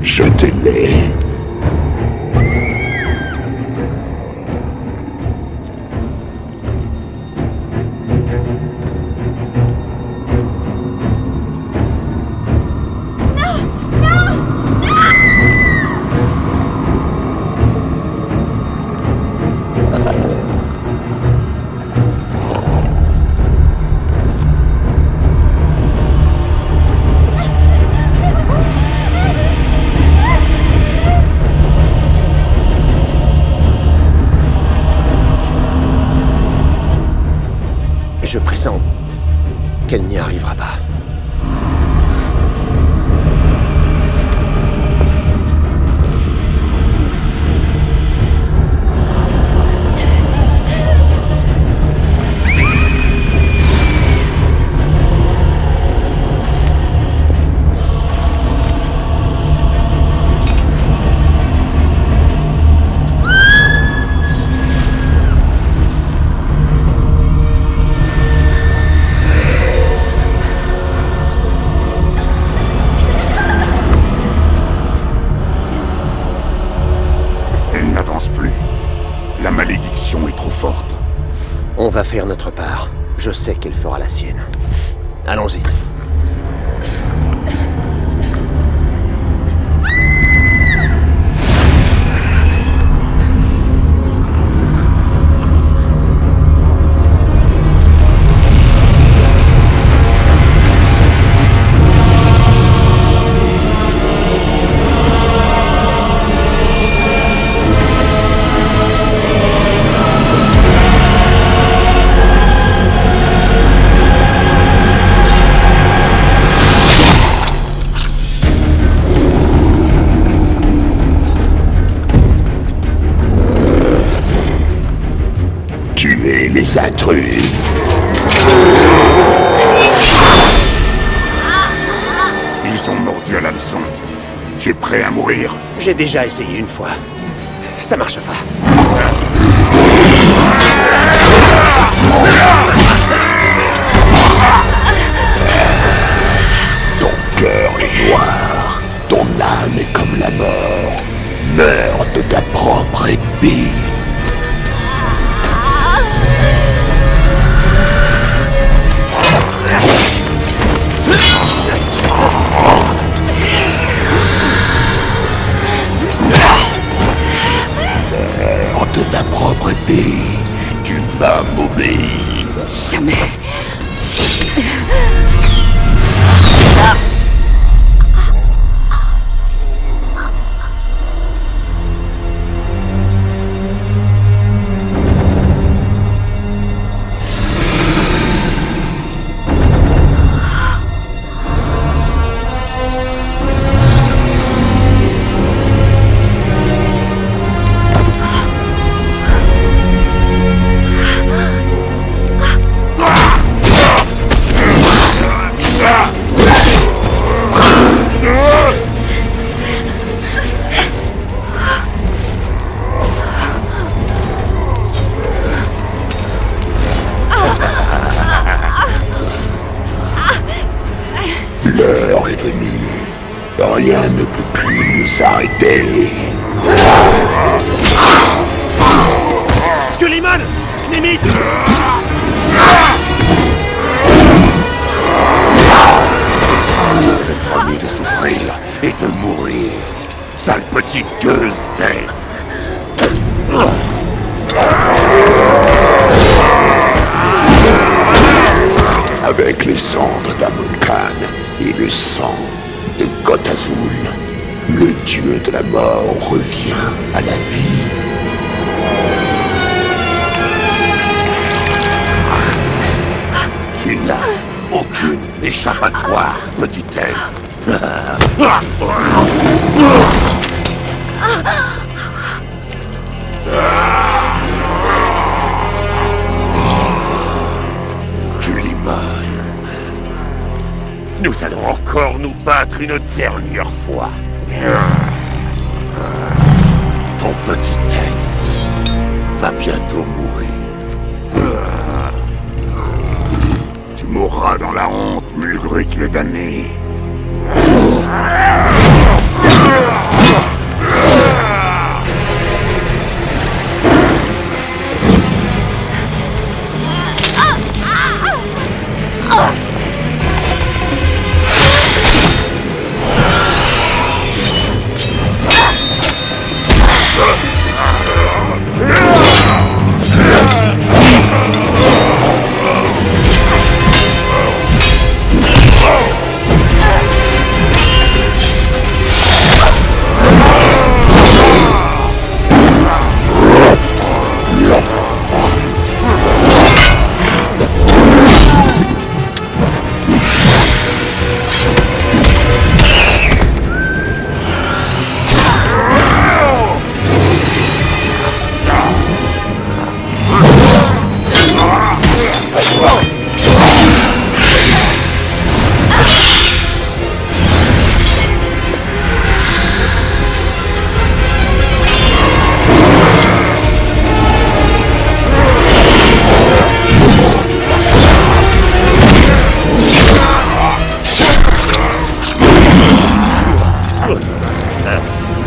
Jetez-les. Je pressens qu'elle n'y arrivera pas. forte. On va faire notre part. Je sais qu'elle fera la sienne. Allons-y. Tuez les intrus. Ils ont mordu à l'hameçon. Tu es prêt à mourir? J'ai déjà essayé une fois. Ça marche pas. Ton cœur est noir. Ton âme est comme la mort. Meurs de ta propre épée. Meurs de ta propre épée. Tu vas m'obéir. Jamais. L'heure est venue. Rien ne peut plus nous arrêter. Kuliman! Limite! Je t'ai promis de souffrir et de mourir. Sale petite gueuse d'elfe. Avec les cendres d'Amon Khan et le sang de Koth Azul, le dieu de la mort revient à la vie. Tu n'as aucune échappatoire, petit elfe. Nous allons encore nous battre une dernière fois. Ton petit elfe va bientôt mourir. Tu mourras dans la honte, Mulgrick le damné.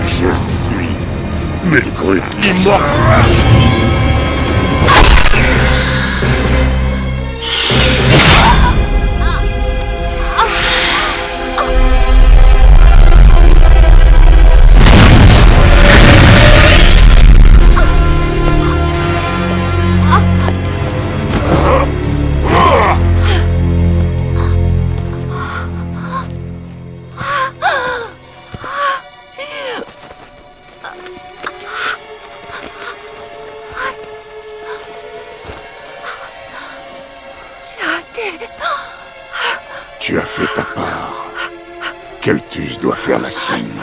Je suis Mulgrick l'immortel. J'ai raté. Tu as fait ta part. Keltus doit faire la sienne.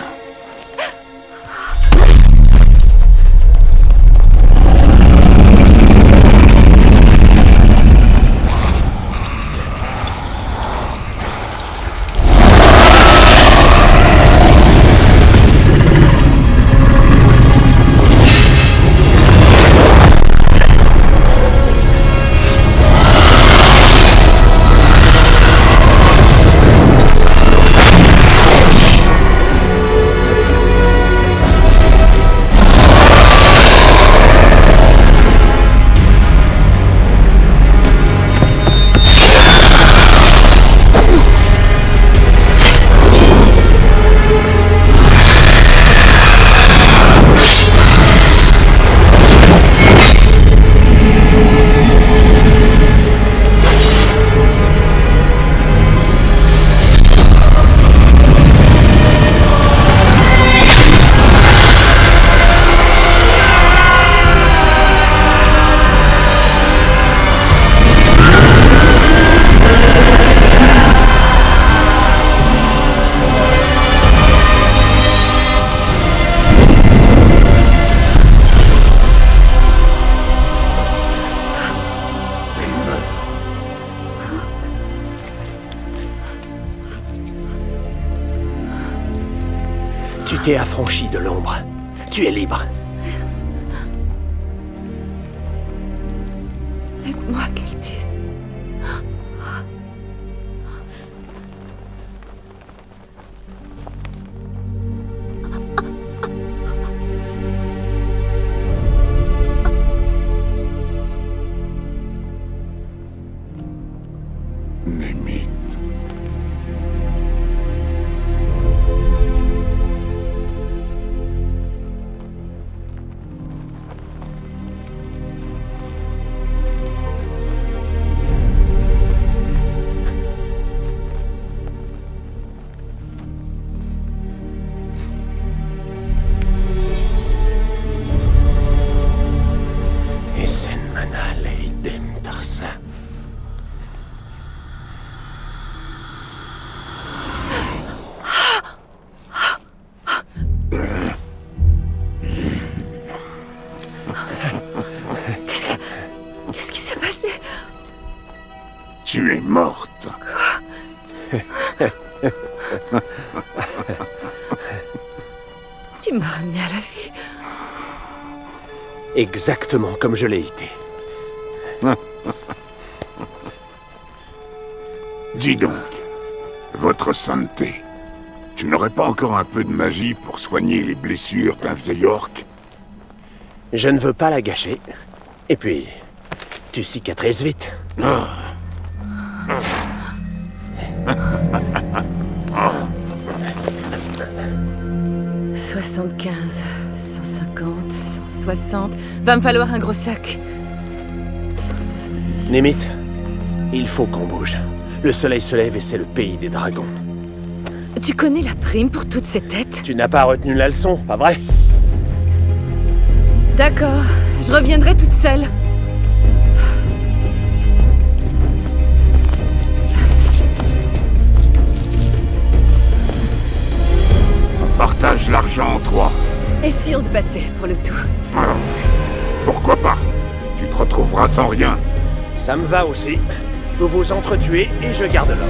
Tu t'es affranchi de l'ombre. Tu es libre. Aide-moi, Keltus. Némith. Esen manal eidem tarsa. Qu'est-ce qui s'est passé? Tu es morte. Tu m'as ramené à la vie. Exactement comme je l'ai été. Dis donc, votre sainteté, tu n'aurais pas encore un peu de magie pour soigner les blessures d'un vieil orc? Je ne veux pas la gâcher. Et puis, tu cicatrises vite. 75, 150, 160... Va me falloir un gros sac. 170... Némith, il faut qu'on bouge. Le soleil se lève et c'est le pays des dragons. Tu connais la prime pour toutes ces têtes? Tu n'as pas retenu la leçon, pas vrai? D'accord, je reviendrai toute seule. On partage l'argent en 3. Et si on se battait pour le tout? Pourquoi pas? Tu te retrouveras sans rien. Ça me va aussi. Vous vous entretuez et je garde l'or.